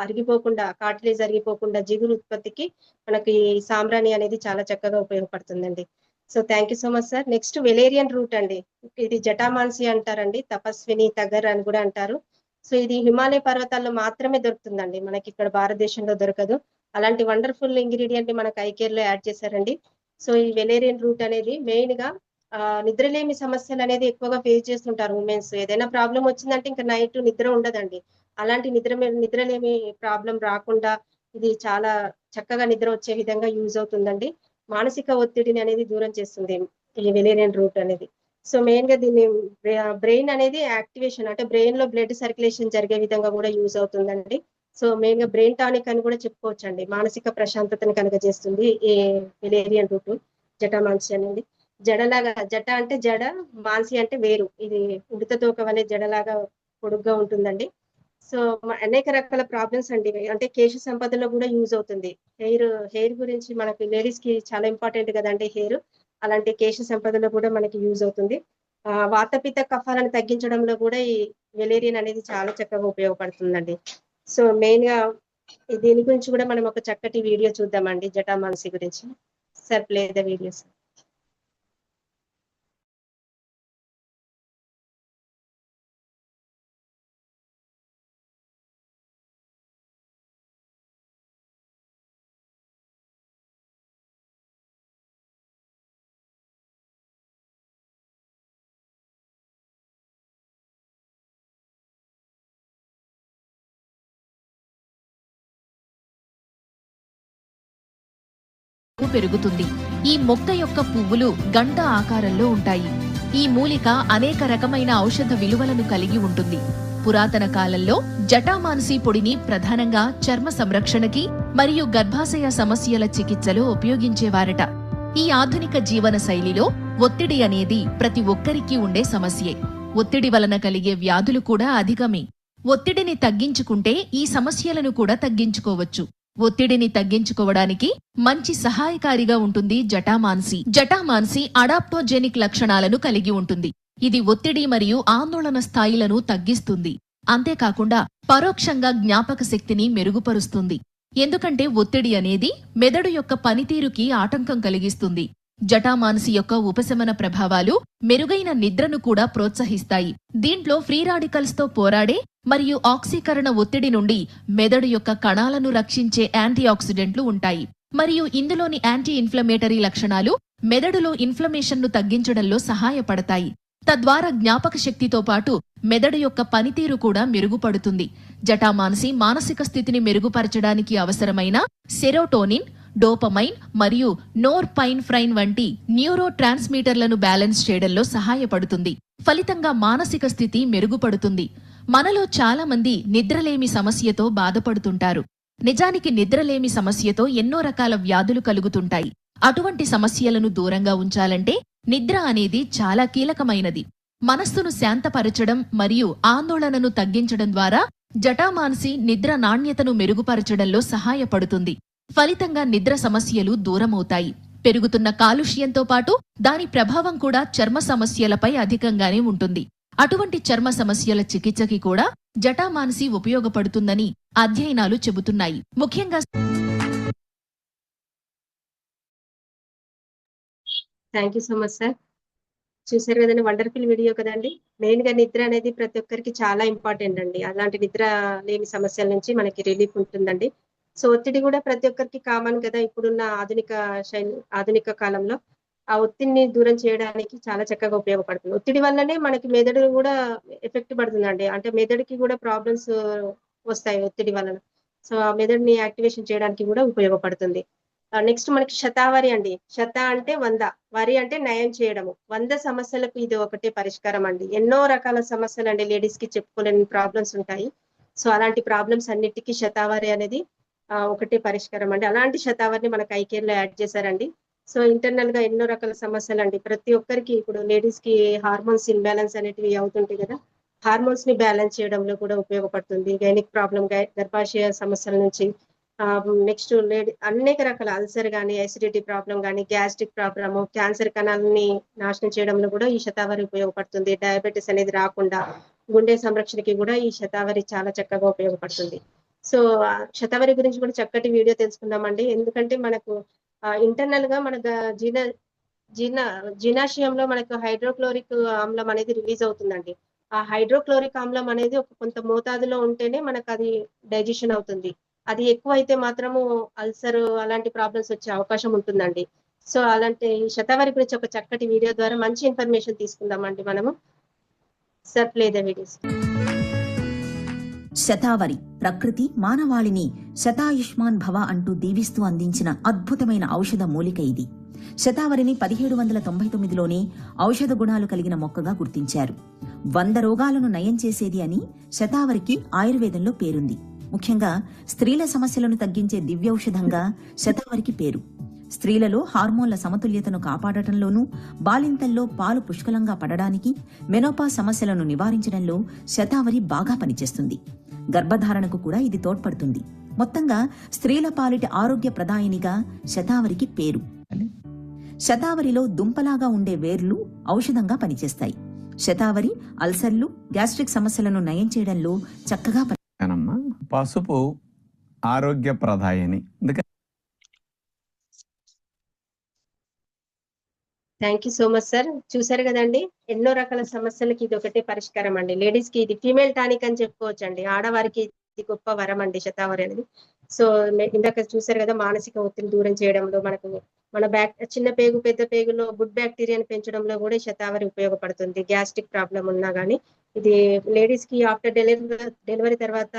అరిగిపోకుండా, కార్టిలేజ్ అరిగిపోకుండా జిగురు ఉత్పత్తికి మనకి సాంబ్రాణి అనేది చాలా చక్కగా ఉపయోగపడుతుందండి. So thank you so much sir. Next valerian root అండి. ఇది జటామాన్సి అంటారండి, తపస్విని తగర్ అని కూడా అంటారు. సో ఇది హిమాలయ పర్వతాల్లో మాత్రమే దొరుకుతుందండి, మనకి ఇక్కడ భారతదేశంలో దొరకదు. అలాంటి వండర్ఫుల్ ఇంగ్రీడియంట్ మనకు ఐకేర్ లో యాడ్ చేశారండి. సో ఈ వెలేరియన్ రూట్ అనేది మెయిన్ గా నిద్రలేమి సమస్యలు అనేది ఎక్కువగా ఫేస్ చేస్తుంటారు ఉమెన్స్. ఏదైనా ప్రాబ్లం వచ్చిందంటే ఇంకా నైట్ నిద్ర ఉండదండి. అలాంటి నిద్రలేమి ప్రాబ్లం రాకుండా ఇది చాలా చక్కగా నిద్ర వచ్చే విధంగా యూజ్ అవుతుందండి. మానసిక ఒత్తిడిని అనేది దూరం చేస్తుంది ఈ వెలేరియన్ రూట్ అనేది. సో మెయిన్ గా దీన్ని బ్రెయిన్ అనేది యాక్టివేషన్, అంటే బ్రెయిన్ లో బ్లడ్ సర్క్యులేషన్ జరిగే విధంగా కూడా యూజ్ అవుతుందండి. సో మెయిన్ గా బ్రెయిన్ టానిక్ అని కూడా చెప్పుకోవచ్చు అండి. మానసిక ప్రశాంతతను కలుగజేస్తుంది ఈ వెలేరియన్ రూట్. జటామాన్సి అనేది జడలాగా, జట అంటే జడ, మాన్సి అంటే వేరు. ఇది ఉడత తోక వలె జడలాగా పొడుగ్గా ఉంటుందండి. సో అనేక రకాల ప్రాబ్లమ్స్ అండి, అంటే కేశ సంపదలో కూడా యూజ్ అవుతుంది. హెయిర్ గురించి మనకి లేడీస్ కి చాలా ఇంపార్టెంట్ కదండి హెయిర్. అలాంటి కేశ సంపదలో కూడా మనకి యూజ్ అవుతుంది. వాతపిత్త కఫాలను తగ్గించడంలో కూడా ఈ వెలేరియన్ అనేది చాలా చక్కగా ఉపయోగపడుతుందండి. సో మెయిన్ గా దీని గురించి కూడా మనం ఒక చక్కటి వీడియో చూద్దామండి, జటామాన్సి గురించి. Sir play the video sir. పెరుగుతుంది. ఈ మొక్క యొక్క పువ్వులు గంట ఆకారంలో ఉంటాయి. ఈ మూలిక అనేక రకమైన ఔషధ విలువలను కలిగి ఉంటుంది. పురాతన కాలంలో జటామాన్సి పొడిని ప్రధానంగా చర్మ సంరక్షణకి మరియు గర్భాశయ సమస్యల చికిత్సలో ఉపయోగించేవారట. ఈ ఆధునిక జీవన శైలిలో ఒత్తిడి అనేది ప్రతి ఒక్కరికి ఉండే సమస్యే. ఒత్తిడి వలన కలిగే వ్యాధులు కూడా అధికమే. ఒత్తిడిని తగ్గించుకుంటే ఈ సమస్యలను కూడా తగ్గించుకోవచ్చు. ఒత్తిడిని తగ్గించుకోవడానికి మంచి సహాయకారిగా ఉంటుంది జటామాన్సి. జటామాన్సి అడాప్టోజెనిక్ లక్షణాలను కలిగి ఉంటుంది. ఇది ఒత్తిడి మరియు ఆందోళన స్థాయిలను తగ్గిస్తుంది. అంతేకాకుండా పరోక్షంగా జ్ఞాపక శక్తిని మెరుగుపరుస్తుంది. ఎందుకంటే ఒత్తిడి అనేది మెదడు యొక్క పనితీరుకి ఆటంకం కలిగిస్తుంది. జటామాన్సి యొక్క ఉపశమన ప్రభావాలు మెరుగైన నిద్రను కూడా ప్రోత్సహిస్తాయి. దీంట్లో ఫ్రీ రాడికల్స్ తో పోరాడే మరియు ఆక్సీకరణ ఒత్తిడి నుండి మెదడు యొక్క కణాలను రక్షించే యాంటీ ఆక్సిడెంట్లు ఉంటాయి. మరియు ఇందులోని యాంటీ ఇన్ఫ్లమేటరీ లక్షణాలు మెదడులో ఇన్ఫ్లమేషన్ ను తగ్గించడంలో సహాయపడతాయి. తద్వారా జ్ఞాపక శక్తితో పాటు మెదడు యొక్క పనితీరు కూడా మెరుగుపడుతుంది. జటామానసి మానసిక స్థితిని మెరుగుపరచడానికి అవసరమైన సెరోటోనిన్, డోపమైన్ మరియు నోర్పైన్ఫ్రైన్ వంటి న్యూరో ట్రాన్స్మిటర్లను బ్యాలెన్స్ చేయడంలో సహాయపడుతుంది. ఫలితంగా మానసిక స్థితి మెరుగుపడుతుంది. మనలో చాలా మంది నిద్రలేమి సమస్యతో బాధపడుతుంటారు. నిజానికి నిద్రలేమి సమస్యతో ఎన్నో రకాల వ్యాధులు కలుగుతుంటాయి. అటువంటి సమస్యలను దూరంగా ఉంచాలంటే నిద్ర అనేది చాలా కీలకమైనది. మనస్సును శాంతపరచడం మరియు ఆందోళనను తగ్గించడం ద్వారా జటామానసి నిద్ర నాణ్యతను మెరుగుపరచడంలో సహాయపడుతుంది. ఫలితంగా నిద్ర సమస్యలు దూరమవుతాయి. పెరుగుతున్న కాలుష్యంతో పాటు దాని ప్రభావం కూడా చర్మ సమస్యలపై అధికంగానే ఉంటుంది. అటువంటి చర్మ సమస్యల చికిత్సకి కూడా జటామానసి ఉపయోగపడుతుందని అధ్యయనాలు చెబుతున్నాయి. ముఖ్యంగా thank you so much sir. చూసారు కదండి, వండర్ఫుల్ వీడియో కదండి. మెయిన్ గా నిద్ర అనేది ప్రతి ఒక్కరికి చాలా ఇంపార్టెంట్ అండి. అలాంటి నిద్ర లేని సమస్యల నుంచి మనకి రిలీఫ్ ఉంటుందండి. సో ఒత్తిడి కూడా ప్రతి ఒక్కరికి కామన్ కదా. ఇప్పుడున్న ఆధునిక కాలంలో ఆ ఒత్తిడిని దూరం చేయడానికి చాలా చక్కగా ఉపయోగపడుతుంది. ఒత్తిడి వల్లనే మనకి మెదడు కూడా ఎఫెక్ట్ పడుతుందండి. అంటే మెదడుకి కూడా ప్రాబ్లమ్స్ వస్తాయి ఒత్తిడి వలన. సో ఆ మెదడుని యాక్టివేషన్ చేయడానికి కూడా ఉపయోగపడుతుంది. నెక్స్ట్ మనకి శతావరి అండి. శత అంటే 100, వరి అంటే నయం చేయడము. 100 సమస్యలకు ఇది ఒకటే పరిష్కారం అండి. ఎన్నో రకాల సమస్యలు అండి, లేడీస్ కి చెప్పుకోలేని ప్రాబ్లమ్స్ ఉంటాయి. సో అలాంటి ప్రాబ్లమ్స్ అన్నిటికీ శతావరి అనేది ఒకటే పరిష్కారం అండి. అలాంటి శతావరిని మనకు ఐకేర్ లో యాడ్ చేశారండి. సో ఇంటర్నల్ గా ఎన్నో రకాల సమస్యలు అండి. ప్రతి ఒక్కరికి ఇప్పుడు లేడీస్ కి హార్మోన్స్ ఇంబ్యాలెన్స్ అనేటివి అవుతుంటాయి కదా. హార్మోన్స్ ని బ్యాలెన్స్ చేయడంలో కూడా ఉపయోగపడుతుంది. గైనిక్ ప్రాబ్లం, గర్భాశయ సమస్యల నుంచి నెక్స్ట్ అనేక రకాల అల్సర్ కానీ, ఎసిడిటీ ప్రాబ్లం కానీ, గ్యాస్ట్రిక్ ప్రాబ్లము, క్యాన్సర్ కణాలని నాశనం చేయడంలో కూడా ఈ శతావరి ఉపయోగపడుతుంది. డయాబెటీస్ అనేది రాకుండా గుండె సంరక్షణకి కూడా ఈ శతావరి చాలా చక్కగా ఉపయోగపడుతుంది. సో శతావరి గురించి కూడా చక్కటి వీడియో తెలుసుకుందామండి. ఎందుకంటే మనకు ఇంటర్నల్ గా మన జీర్ణాశయంలో మనకు హైడ్రోక్లోరిక్ ఆమ్లం అనేది రిలీజ్ అవుతుందండి. ఆ హైడ్రోక్లోరిక్ ఆమ్లం అనేది ఒక కొంత మోతాదులో ఉంటేనే మనకు అది డైజెషన్ అవుతుంది. అది ఎక్కువ అయితే మాత్రము అల్సర్ అలాంటి ప్రాబ్లమ్స్ వచ్చే అవకాశం ఉంటుందండి. సో అలాంటి శతావరి గురించి ఒక చక్కటి వీడియో ద్వారా మంచి ఇన్ఫర్మేషన్ తీసుకుందామండి మనము. Sir play the videos. Shatavari ప్రకృతి మానవాళిని శతాయుష్మాన్ భవ అంటూ దీవిస్తూ అందించిన అద్భుతమైన ఔషధ మూలిక ఇది. శతావరిని 1799లోనే ఔషధ గుణాలు కలిగిన మొక్కగా గుర్తించారు. 100 రోగాలను నయం చేసేది అని శతావరికి ఆయుర్వేదంలో పేరుంది. ముఖ్యంగా స్త్రీల సమస్యలను తగ్గించే దివ్యౌషధంగా శతావరికి పేరు. స్త్రీలలో హార్మోన్ల సమతుల్యతను కాపాడటంలోనూ, బాలింతల్లో పాలు పుష్కలంగా పడడానికి, మెనోపాజ్ సమస్యలను నివారించడంలో శతావరి బాగా పనిచేస్తుంది. గర్భధారణకు కూడా ఇది తోడ్పడుతుంది. మొత్తంగా స్త్రీల పాలిటి ఆరోగ్య ప్రదాయినిగా శతావరికి పేరు. శతావరిలో దుంపలాగా ఉండే వేర్లు ఔషధంగా పనిచేస్తాయి. శతావరి అల్సర్లు, గ్యాస్ట్రిక్ సమస్యలను నయం చేయడంలో చక్కగా పసుపు ఆరోగ్య ప్రదాయని. Thank you so much sir. చూసారు కదండి, ఎన్నో రకాల సమస్యలకి ఇది ఒకటే పరిష్కారం అండి. లేడీస్ కి ఇది ఫీమేల్ టానిక్ అని చెప్పుకోవచ్చు అండి. ఆడవారికి ఇది గొప్ప వరం అండి శతావరి అనేది. సో ఇందాక చూసారు కదా, మానసిక ఒత్తిడి దూరం చేయడంలో, మనకు మన చిన్న పేగు పెద్ద పేగులో గుడ్ బ్యాక్టీరియాని పెంచడంలో కూడా శతావరి ఉపయోగపడుతుంది. గ్యాస్ట్రిక్ ప్రాబ్లం ఉన్నా కానీ ఇది లేడీస్ కి ఆఫ్టర్ డెలివరీ తర్వాత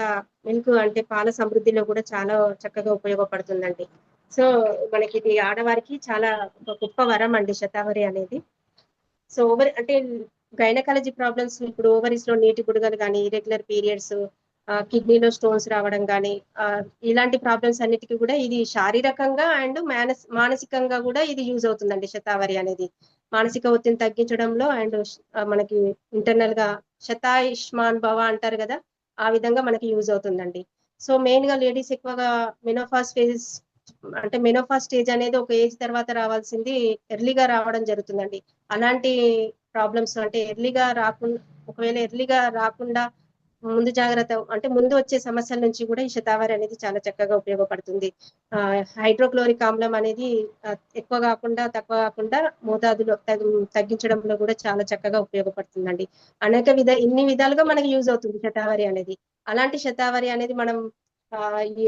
మిల్క్ అంటే పాల సమృద్ధిలో కూడా చాలా చక్కగా ఉపయోగపడుతుందండి. సో మనకి ఇది ఆడవారికి చాలా ఒక గొప్ప వరం అండి శతావరి అనేది. సో అంటే గైనకాలజీ ప్రాబ్లమ్స్, ఇప్పుడు ఓవరీస్ లో నీటి బుడగలు కానీ, ఇరెగ్యులర్ పీరియడ్స్, కిడ్నీలో స్టోన్స్ రావడం కానీ, ఇలాంటి ప్రాబ్లమ్స్ అన్నిటికీ కూడా ఇది శారీరకంగా అండ్ మానసికంగా కూడా ఇది యూజ్ అవుతుందండి శతావరి అనేది. మానసిక ఒత్తిడిని తగ్గించడంలో అండ్ మనకి ఇంటర్నల్ గా శతాయుష్మాన్ భవ అంటారు కదా, ఆ విధంగా మనకి యూజ్ అవుతుందండి. సో మెయిన్ గా లేడీస్ ఎక్కువగా మెనోపాజ్ స్టేజ్ అనేది ఒక ఏజ్ తర్వాత రావాల్సింది ఎర్లీగా రావడం జరుగుతుందండి. అలాంటి ప్రాబ్లమ్స్ అంటే ఒకవేళ ఎర్లీగా రాకుండా ముందు జాగ్రత్త అంటే ముందు వచ్చే సమస్యల నుంచి కూడా ఈ శతావరి అనేది చాలా చక్కగా ఉపయోగపడుతుంది. హైడ్రోక్లోరిక్ ఆమ్లం అనేది ఎక్కువ కాకుండా తక్కువ కాకుండా మోతాదులో తగ్గించడంలో కూడా చాలా చక్కగా ఉపయోగపడుతుందండి. ఇన్ని విధాలుగా మనకి యూజ్ అవుతుంది శతావరి అనేది. అలాంటి శతావరి అనేది మనం ఈ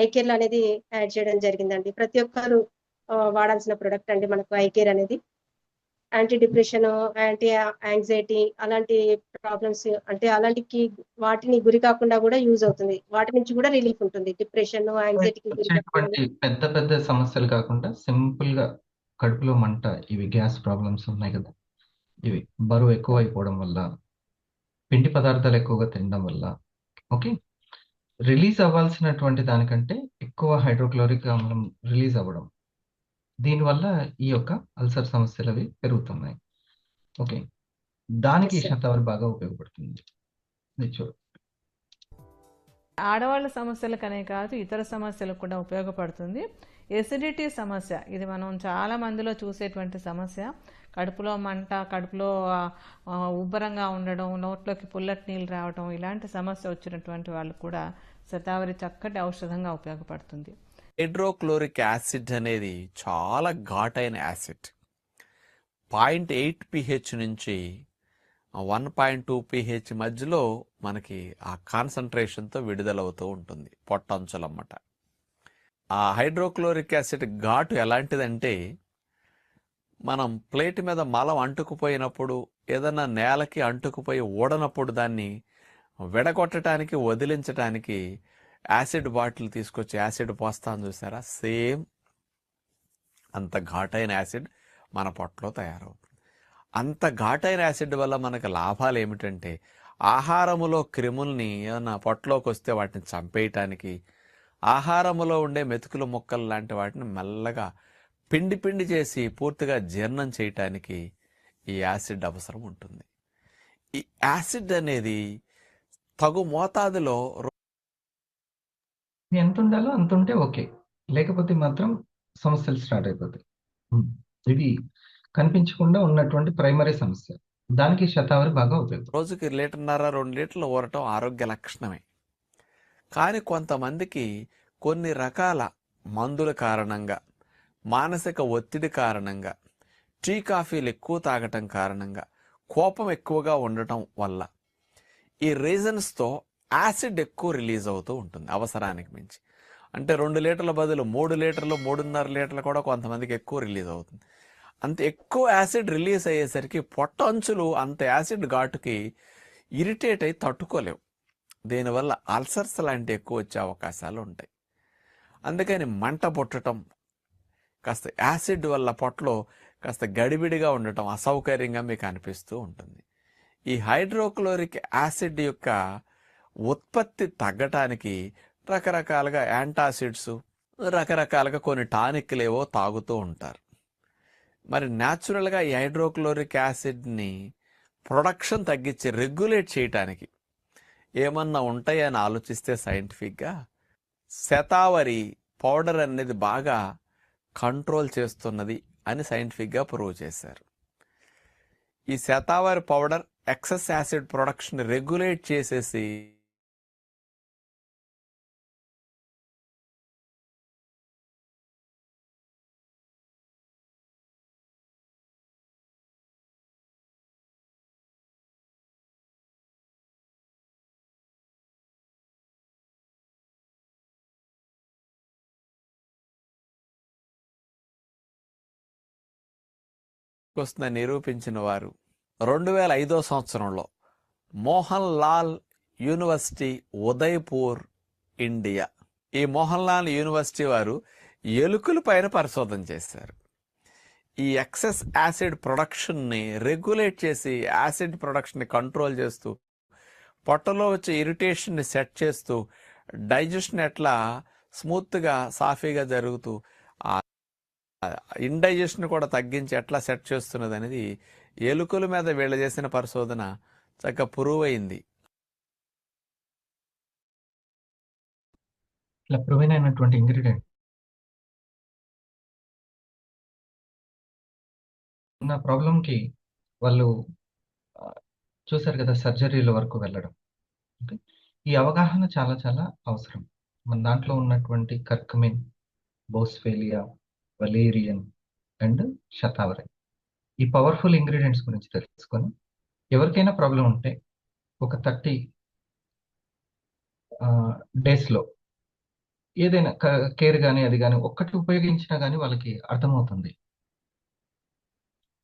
ఐకేర్ అనేది యాడ్ చేయడం జరిగిందండి. ప్రతి ఒక్కరు వాడాల్సిన ప్రొడక్ట్ అండి మనకు ఐకేర్ అనేది. యాంటీ డిప్రెషన్, యాంటీ యాంగ్జైటీ అలాంటి ప్రాబ్లమ్స్ అంటే అలాంటికి వాటిని గురి కాకుండా కూడా యూజ్ అవుతుంది. వాటి నుంచి కూడా రిలీఫ్ ఉంటుంది. డిప్రెషన్, యాంగ్జైటీకి గురి కాకుండా వచ్చేటువంటి పెద్ద పెద్ద సమస్యలు కాకుండా సింపుల్ గా కడుపులో మంట, ఇవి గ్యాస్ ప్రాబ్లమ్స్ ఉన్నాయి కదా, ఇవి బరువు ఎక్కువ అయిపోవడం వల్ల, పిండి పదార్థాలు ఎక్కువగా తినడం వల్ల, ఓకే, రిలీజ్ అవ్వాల్సినటువంటి దానికంటే ఎక్కువ హైడ్రోక్లోరిక్ ఆమ్లం రిలీజ్ అవ్వడం, దీనివల్ల ఈ యొక్క అల్సర్ సమస్యలు అవి పెరుగుతున్నాయి. ఓకే, దానికి ఈ Yes, sir. శతావరి బాగా ఉపయోగపడుతుంది. ఇది చూడు. ఆడవాళ్ళ సమస్యలకనే కాదు ఇతర సమస్యలకు కూడా ఉపయోగపడుతుంది. ఎసిడిటీ సమస్య ఇది మనం చాలా మందిలో చూసేటువంటి సమస్య. కడుపులో మంట, కడుపులో ఉబ్బరంగా ఉండడం, నోట్లోకి పుల్లటి నీళ్ళు రావడం, ఇలాంటి సమస్య వచ్చినటువంటి వాళ్ళు కూడా శతావరి చక్కటి ఔషధంగా ఉపయోగపడుతుంది. హైడ్రోక్లోరిక్ యాసిడ్ అనేది చాలా ఘాటైన యాసిడ్. 0.8 pH నుంచి 1.2 pH మధ్యలో మనకి ఆ కాన్సన్ట్రేషన్తో విడుదలవుతూ ఉంటుంది పొట్టంచులమ్మట. ఆ హైడ్రోక్లోరిక్ యాసిడ్ ఘాటు ఎలాంటిదంటే, మనం ప్లేట్ మీద మలం అంటుకుపోయినప్పుడు, ఏదన్నా నేలకి అంటుకుపోయి ఊడనప్పుడు దాన్ని విడగొట్టడానికి, వదిలించడానికి యాసిడ్ బాటిల్ తీసుకొచ్చి యాసిడ్ పోస్తాను చూసారా, సేమ్ అంత ఘాటైన యాసిడ్ మన పొట్టలో తయారవుతుంది. అంత ఘాటైన యాసిడ్ వల్ల మనకు లాభాలు ఏమిటంటే, ఆహారములో క్రిముల్ని ఏమన్నా పొట్టలోకి వస్తే వాటిని చంపేయటానికి, ఆహారములో ఉండే మెతుకులు ముక్కలు లాంటి వాటిని మెల్లగా పిండి పిండి చేసి పూర్తిగా జీర్ణం చేయటానికి ఈ యాసిడ్ అవసరం ఉంటుంది. ఈ యాసిడ్ అనేది తగు మోతాదులో ఎంత ఉండాలో అంత ఉంటే ఓకే, లేకపోతే మాత్రం సమస్యలు స్టార్ట్ అయిపోతాయి. ఇవి కనిపించకుండా ఉన్నటువంటి ప్రైమరీ సమస్య, దానికి శతావరి బాగా ఉపయోగం. రోజుకి 1.5 లీటర్లు 2 లీటర్లు ఊరటం ఆరోగ్య లక్షణమే. కానీ కొంతమందికి కొన్ని రకాల మందుల కారణంగా, మానసిక ఒత్తిడి కారణంగా, టీ కాఫీలు ఎక్కువ తాగటం కారణంగా, కోపం ఎక్కువగా ఉండటం వల్ల ఈ రీజన్స్తో యాసిడ్ ఎక్కువ రిలీజ్ అవుతూ ఉంటుంది అవసరానికి మించి. అంటే 2 లీటర్ల బదులు 3 లీటర్లు, 3.5 లీటర్లు కూడా కొంతమందికి ఎక్కువ రిలీజ్ అవుతుంది. అంత ఎక్కువ యాసిడ్ రిలీజ్ అయ్యేసరికి పొట్ట అంచులు అంత యాసిడ్ ఘాటుకి ఇరిటేట్ అయి తట్టుకోలేవు. దీనివల్ల అల్సర్స్ లాంటి ఎక్కువ వచ్చే అవకాశాలు ఉంటాయి. అందుకని మంట పుట్టడం, కాస్త యాసిడ్ వల్ల పొట్టలో కాస్త గడిబిడిగా ఉండటం, అసౌకర్యంగా మీకు అనిపిస్తూ ఉంటుంది. ఈ హైడ్రోక్లోరిక్ యాసిడ్ యొక్క ఉత్పత్తి తగ్గటానికి రకరకాలుగా యాంటాసిడ్స్, రకరకాలుగా కొన్ని టానిక్లు ఏవో తాగుతూ ఉంటారు. మరి న్యాచురల్గా ఈ హైడ్రోక్లోరిక్ యాసిడ్ని ప్రొడక్షన్ తగ్గించి రెగ్యులేట్ చేయటానికి ఏమన్నా ఉంటాయని ఆలోచిస్తే సైంటిఫిక్గా శతావరి పౌడర్ అనేది బాగా కంట్రోల్ చేస్తున్నది అని సైంటిఫిక్గా ప్రూవ్ చేశారు. ఈ shatavari powder excess acid production regulate చేసేసి వస్తుందని నిరూపించిన వారు 2005 సంవత్సరంలో మోహన్ లాల్ యూనివర్సిటీ, ఉదయ్పూర్, ఇండియా. ఈ మోహన్ లాల్ యూనివర్సిటీ వారు ఎలుకల పైన పరిశోధన చేశారు. ఈ ఎక్సెస్ యాసిడ్ ప్రొడక్షన్ని రెగ్యులేట్ చేసి, యాసిడ్ ప్రొడక్షన్ని కంట్రోల్ చేస్తూ, పొట్టలో వచ్చే ఇరిటేషన్ని సెట్ చేస్తూ, డైజెషన్ ఎట్లా స్మూత్గా సాఫీగా జరుగుతూ, ఇండైజెషన్ కూడా తగ్గించి ఎట్లా సెట్ చేస్తున్నది అనేది ఎలుకల మీద వీళ్ళు చేసిన పరిశోధన చక్కగా ప్రూవ్ అయింది. ఇలా ప్రూవెన్ అయినటువంటి ఇంగ్రీడియంట్ ఉన్న ప్రాబ్లంకి వాళ్ళు చూసారు కదా, సర్జరీల వరకు వెళ్ళడం. ఓకే, ఈ అవగాహన చాలా చాలా అవసరం. మన దాంట్లో ఉన్నటువంటి కర్కమిన్, బోస్ఫేలియా, వలేరియన్ అండ్ శతావరి, ఈ పవర్ఫుల్ ఇంగ్రీడియంట్స్ గురించి తెలుసుకొని ఎవరికైనా ప్రాబ్లం ఉంటే ఒక 30 డేస్లో ఏదైనా కేర్ కానీ అది కానీ ఒక్కటి ఉపయోగించినా కానీ వాళ్ళకి అర్థమవుతుంది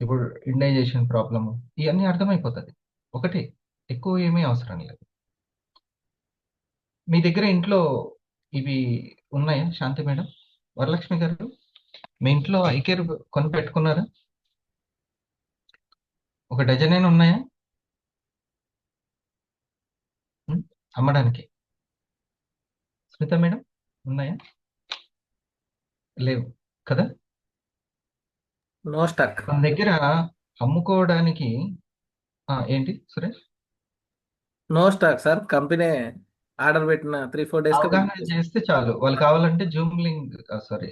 ఇప్పుడు ఇండైజేషన్ ప్రాబ్లము ఇవన్నీ అర్థమైపోతుంది. ఒకటి ఎక్కువ ఏమీ అవసరం లేదు. మీ దగ్గర ఇంట్లో ఇవి ఉన్నాయా శాంతి మేడం, వరలక్ష్మి గారు? మీ ఇంట్లో ఐకేర్ కొని పెట్టుకున్నారా? ఒక డజన్ అయినా ఉన్నాయా అమ్మడానికి? స్మిత మేడం ఉన్నాయా? లేవు కదా. No stock. మన దగ్గర అమ్ముకోవడానికి ఏంటి Suresh? No stock sir. Company order పెట్టిన 3-4 డేస్ అవగాహన చేస్తే చాలు. వాళ్ళు కావాలంటే జూమ్ లింక్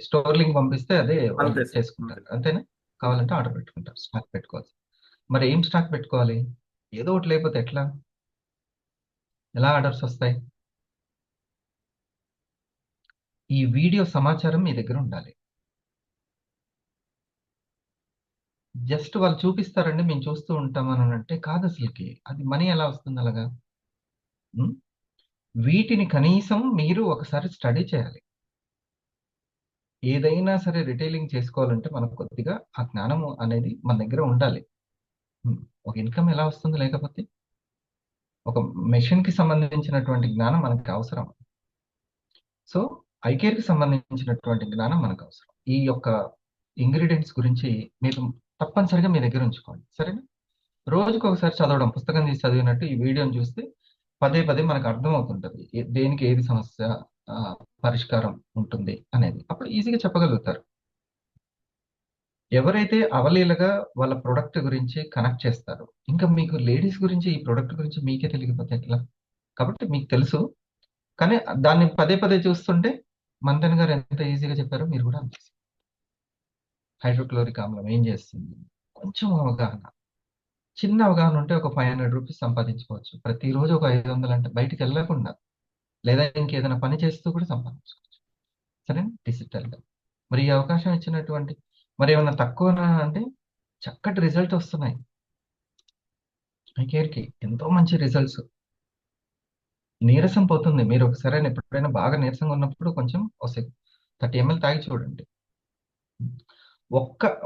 స్టోర్ లింక్ పంపిస్తే అదే వాళ్ళు అంతే సార్. చేసుకుంటారు. అంతేనా? కావాలంటే ఆర్డర్ పెట్టుకుంటారు. స్టాక్ పెట్టుకోవాలి. మరి ఏం స్టాక్ పెట్టుకోవాలి? ఏదో ఒకటి లేకపోతే ఎట్లా? ఎలా ఆర్డర్స్ వస్తాయి? ఈ వీడియో సమాచారం మీ దగ్గర ఉండాలి. జస్ట్ వాళ్ళు చూపిస్తారండి మేము చూస్తూ ఉంటామని అంటే కాదు అసలుకి. అది మనీ ఎలా వస్తుంది అలాగా? ఉమ్? వీటిని కనీసం మీరు ఒకసారి స్టడీ చేయాలి. ఏదైనా సరే రిటైలింగ్ చేసుకోవాలంటే మనకు కొద్దిగా ఆ జ్ఞానం అనేది మన దగ్గర ఉండాలి. ఒక ఇన్కమ్ ఎలా వస్తుంది లేకపోతే? ఒక మెషిన్ కి సంబంధించినటువంటి జ్ఞానం మనకి అవసరం. సో ఐకేర్ కి సంబంధించినటువంటి జ్ఞానం మనకు అవసరం. ఈ యొక్క ఇంగ్రీడియంట్స్ గురించి మీరు తప్పనిసరిగా మీ దగ్గర ఉంచుకోండి. సరేనా? రోజుకు ఒకసారి చదవడం, పుస్తకం తీసి చదివినట్టు ఈ వీడియోని చూస్తే పదే పదే మనకు అర్థం అవుతుంటది దేనికి ఏది సమస్య పరిష్కారం ఉంటుంది అనేది. అప్పుడు ఈజీగా చెప్పగలుగుతారు. ఎవరైతే అవలీలగా వాళ్ళ ప్రొడక్ట్ గురించి కనెక్ట్ చేస్తారో, ఇంకా మీకు లేడీస్ గురించి ఈ ప్రొడక్ట్ గురించి మీకే తెలియకపోతే ఎట్లా? కాబట్టి మీకు తెలుసు, కానీ దాన్ని పదే పదే చూస్తుంటే మంతన్ గారు ఎంత ఈజీగా చెప్పారో మీరు కూడా అంతే. హైడ్రోక్లోరిక్ ఆమ్లం ఏం చేస్తుంది? కొంచెం అవగాహన, చిన్న అవగాహన ఉంటే ఒక 500 రూపీస్ సంపాదించుకోవచ్చు. ప్రతిరోజు ఒక 500 అంటే బయటికి వెళ్ళకుండా, లేదా ఇంకేదైనా పని చేస్తూ కూడా సంపాదించుకోవచ్చు. సరేనా? డిజిటల్గా. మరి ఈ అవకాశం ఇచ్చినటువంటి మరి ఏమన్నా తక్కువనా అంటే చక్కటి రిజల్ట్ వస్తున్నాయి. ఐకేర్కి ఎంతో మంచి రిజల్ట్స్. నీరసం పోతుంది. మీరు ఒకసారి ఎప్పుడైనా బాగా నీరసంగా ఉన్నప్పుడు కొంచెం 30 ml తాగి చూడండి.